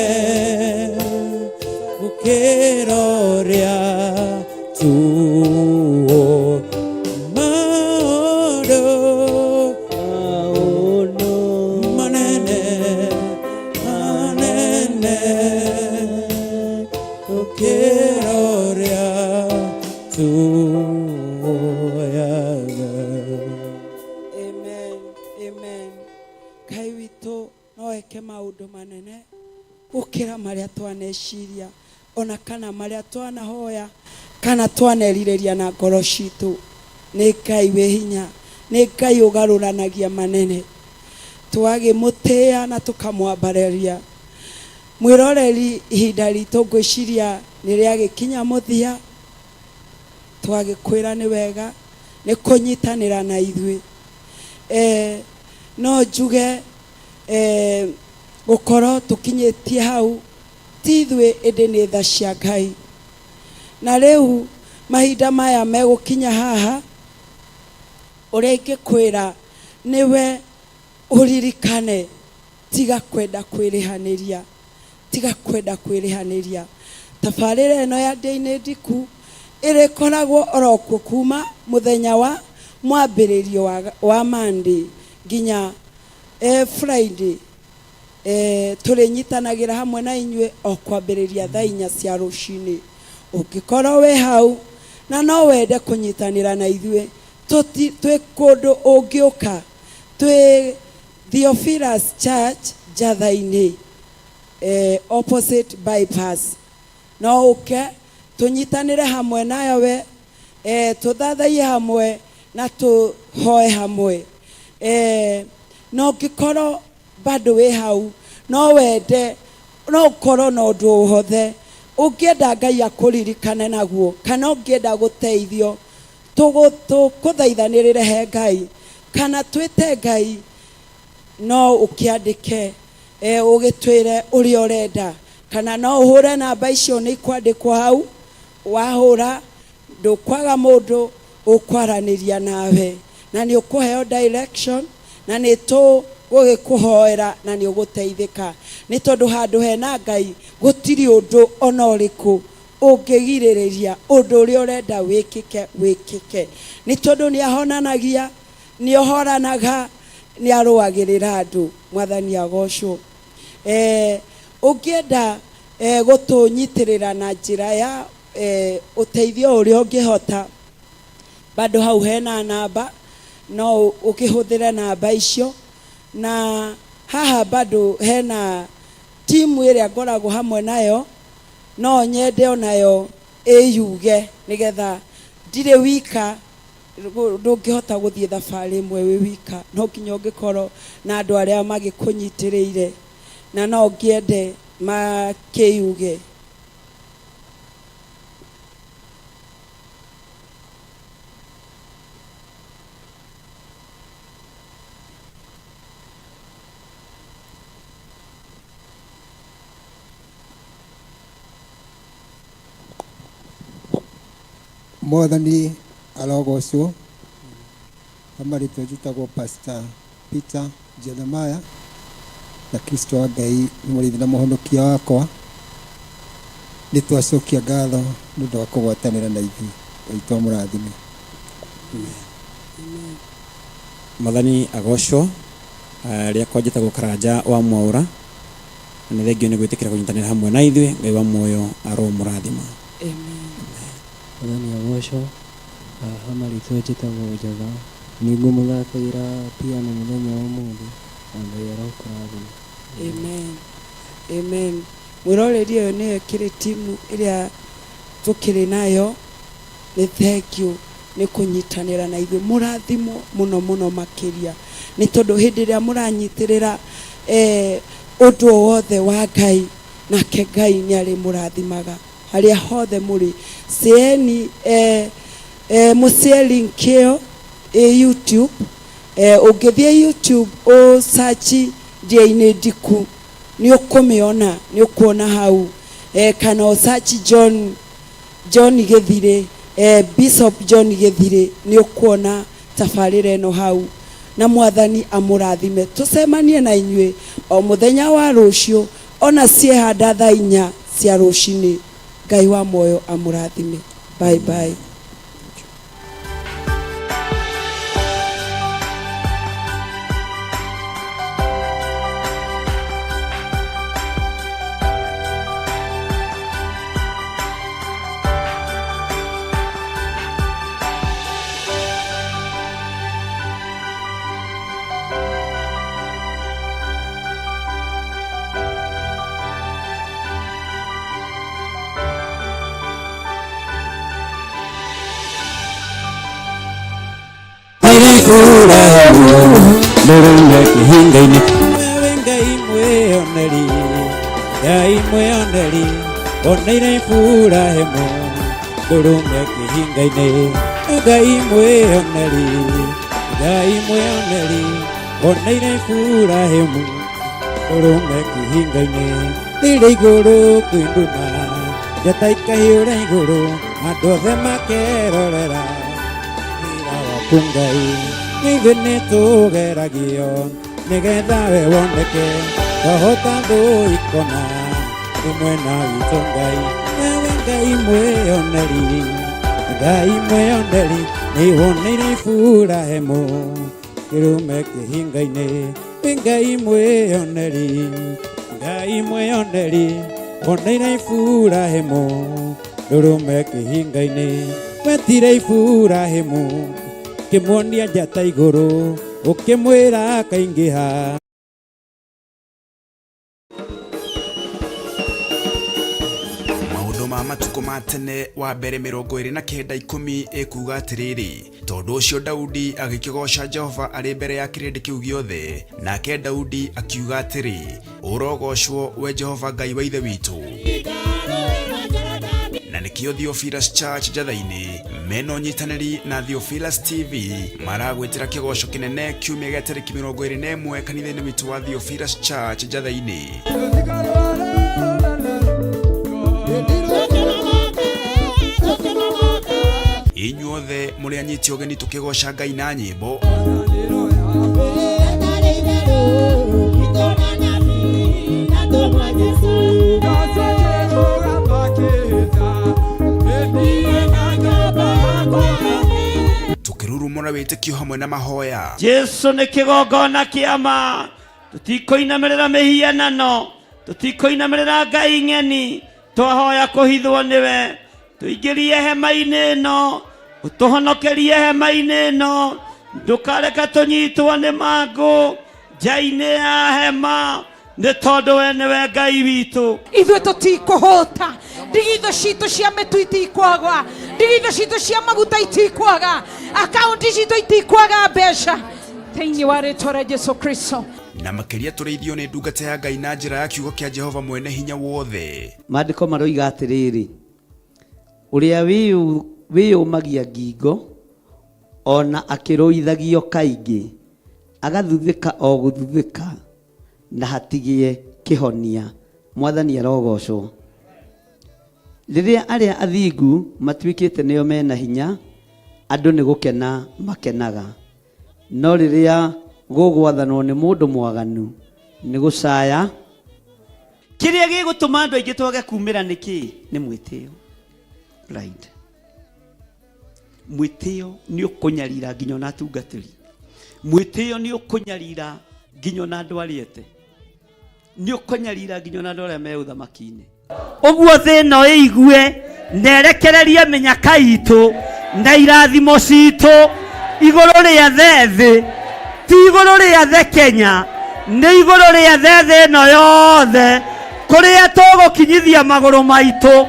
ukeroria tuo. Maondo manene ukeroria tuoyaga. Amen, amen. Ngai witũ no eke maũndũ manene gũkĩra marĩa twaneciria ona kana marĩa twanahoya kana twanerirĩria na ngoro citũ. Nĩ Ngai wĩ hinya, nĩ Ngai ũgarũranagia manene. Twagĩmũtĩa na tũkamwambarĩria. Mwĩroreri ihinda ritũ ngwĩciria nĩ rĩagĩkinya mũthia. Twagĩkwĩra nĩ wega nĩ kũnyitanĩra na ithuĩ. No njuge gũkorwo tũkinyĩtie hau ti ithuĩ ĩndĩ nĩ tha cia Ngai. Na rĩu mahinda maya megũkinya haha ũrĩa ingĩkwĩra nĩwe ũririkane tiga kwenda kwĩrĩhanĩria. Tiga kwenda kwĩrĩhanĩria. Tabarĩra ĩno ya ndĩ-inĩ ndiku ĩrĩkoragwo orokuo kuma mũthenya wa mwambĩrĩrio wa Monday nginya Friday. Tũrĩnyitanagĩra hamwe na inyuĩ o kwambĩrĩria thaa 4 cia rũcinĩ. Ũngĩkorwo wĩ hau na no wende kũnyitanĩra na ithuĩ twĩ kũndũ ũngĩũka twĩ Theophilus Church Njatha-inĩ opposite bypass. No ũke tũnyitanĩre hamwe nayo we tũthathaie hamwe na tũhoe hamwe. No ũngĩkorwo bado wĩ hau no wende no ũkorwo na ũndũ ũhothe ũngĩenda Ngai akũririkane naguo kana ũngĩenda gũteithio tũkũthaithanĩrĩre he Ngai kana twĩte Ngai no ũkĩandĩke ũgĩtwĩre ũrĩa ũrenda kana no ũhũre namba icio nĩ ikwandĩkwo hau. Wahũra ndũkwaga mũndũ ũkwaranĩria nawe na nĩ ũkũheo direction na nĩ tũgũgĩkũhoera na nĩ ũgũteithĩka. Nĩ tondũ handũ hena Ngai gũtirĩ ũndũ ona ũrĩkũ ũngĩgirĩrĩria ũndũ ũrĩa ũrenda wĩkĩke. Nĩ tondũ nĩ ahonanagia, nĩ ohoranaga, nĩ arũagĩrĩra andũ. Mwathani agocwo. Ũngĩenda gũtũnyitĩrĩra na njĩra ya ũteithio ũrĩa ũngĩhota bado hau hena namba no ũkĩhũthĩre namba icio. Na haha bado hena timu ĩrĩa ngoragwo hamwe nayo no nyende onayo ĩyuge nĩgetha ndirĩ wika. Ndũngĩhota gũthiĩ thabarĩ ĩmwe wĩ wika, no nginya ũngĩkorwo na andũ arĩa magĩkũnyitĩrĩire na no ngĩende makĩyuge. Mwathani arogocwo. Amarĩtwo njĩtagwo Pastor Peter Jeremiah, na Kristo wa Ngai nĩ mũrĩithi na mũhonokia wakwa. Nĩ twacokia ngatho nĩ ũndũ wa kũgwatanĩra na ithuĩ. Ngai twamũrathime. Mwathani agocwo. Rĩakwa njĩtagwo Karanja wa Mwaũra. Nĩ thengio nĩ gwĩtĩkĩra kũnyitanĩra hamwe na ithuĩ. Ngai wa muoyo aromũrathima. Mwathani agocwo. Amarĩtwo njĩtagwo Njatha. Ningũ mũthakagĩra piano mũthenya wa ũmũthĩ. Ngai arokũrathima. Amen. Amen. Mwĩroreri ũyũ nĩyo kĩrĩ timu ĩrĩa tũkĩrĩ nayo. Nĩ thengio nĩ kũnyitanĩra na ithuĩ. Mũrathimo mũno mũno makĩria. Nĩ tondũ hĩndĩ ĩrĩa mũranyitĩrĩra ũndũ wothe wa Ngai, nake Ngai nĩ arĩ mũrathimaga harĩa hothe mũrĩ. Cieni mũcie link ĩyo YouTube. Ũngĩthiĩ YouTube o search Ndiainĩ Ndiku nĩ ũkũmĩona, nĩ ũkuona hau. Kana o search John Gĩthirĩ, Bishop John Gĩthirĩ, nĩ ũkuona tabarĩra ĩno hau. Na Mwathani amũrathime. Tũcemanie na inyuĩ o mũthenya wa rũciũ, ona ciehanda thaa 4 cia rũcinĩ. Ngai wa muoyo amũrathime. Bye bye. Ndũrũme kĩhinga-inĩ. Wewe Ngai mwĩoneri, Ngai mwĩoneri, oneire Iburahĩmu ndũrũme kĩhinga-inĩ. Ngai mwĩoneri, Ngai mwĩoneri, oneire Iburahĩmu ndũrũme kĩhinga-inĩ. Rĩrĩ igũrũ kwĩnduma, njata ikahiũra igũrũ, andũ othe makerorera wĩra waku Ngai. Ithuĩ nĩ tũgeragio nĩgetha we woneke, twahota thũ ikona rĩmwe na witũ Ngai. Wewe Ngai mwĩoneri, Ngai mwĩoneri, nĩ woneire Iburahĩmu kĩrũme kĩhinga-inĩ. Wĩ Ngai mwĩoneri, Ngai mwĩoneri, woneire Iburahĩmu ndũrũme kĩhinga-inĩ. Wetire Iburahĩmu ukĩmuonia njata igũrũ, ũkĩmwĩra akaingĩha. Maũndũ ma matukũ ma tene wa mbere 29 ekuga atĩrĩrĩ, tondũ ũcio Daudi agĩkĩgoca Jehova arĩ mbere ya kĩrĩndĩ kĩu gĩothe, nake Daudi akiuga atĩrĩ, ũrogocwo we Jehova Ngai wa ithe witũ. Na nĩkĩo Theophilus Church Njatha-inĩ mena ũnyitanĩri na Theophilus TV maragwĩtĩra kĩgoco kĩnene kiumia gĩa tarĩki 21 kanitha-inĩ witũ wa Theophilus Church Njatha-inĩ. Inyuothe mũrĩ anyiti ũgeni tũkĩgoca Ngai na nyĩmbo. Tukirurumũra wĩtĩkio hamwe na mahoya. Jesu nĩ kĩgongona kĩama, tũtikũinamĩrĩra mĩhianano, tũtikũinamĩrĩra ngai ng'eni, twahoya kũhithwo nĩwe. Tũingĩrie hema-inĩ ĩno, ũtũhonokerie hema-inĩ ĩno, ndũkareka tũnyitwo nĩ mangũ nja-inĩ ya hema, nĩ tondũ we nĩwe Ngai witũ. Ithuĩ tũtikũhũta, ndigithũ citũ cia mĩtu itikwaga, ndigithũ citũ cia maguta itikwaga, akaunti citũ itikwaga mbeca thĩinĩ wa rĩĩtwa rĩa Jesũ Kristo. Na makĩria tũrĩithio nĩ ndungata ya Ngai na njĩra ya kiugo kĩa Jehova mwene hinya wothe. Maandĩko maroiga atĩrĩrĩ, ũrĩa wĩyũmagia ngingo ona akĩrũithagio kaingĩ, agathuthĩka o gũthuthĩka na hatigie kĩhonia. Mwathani arogocwo. riria aria athingu matuikite nio mena hinya andu ni gukena makenaga no riria gugwathanwo ni mundu mwaganu ni gucaya kiria gigutuma andu aingi twage kumira niki ni mwitio pride mwitio ni ukunyarira nginyo na tungatiri mwitio ni ukunyarira nginyo na andu ariete ni ukunyarira nginyo na andu aria me uthamakine uguo thino igue nerekererie menyaka itu na irathimo citu iguru ria thethi ti iguru ria the Kenya ni iguru ria the no yothe kuria tugukinyithia maguru maitu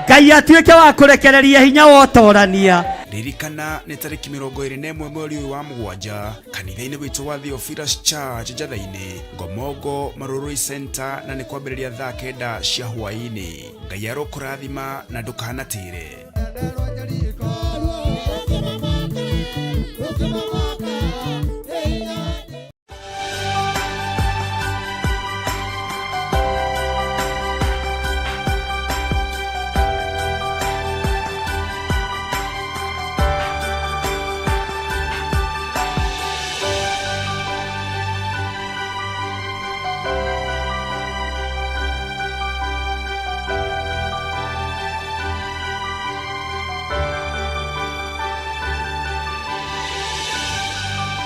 Ngai atuike wa kurekereria hinya wotorania. Ririkana nĩ tarĩki 21 mweri wa mũgwanja kanitha-inĩ witũ wa Theophilus Church Njatha-inĩ Ngomongo Marũrũi Center, na nĩ kwambĩrĩria thaa 9 cia hwaĩ-inĩ. Ngai arokũrathima na ndũkanatĩre.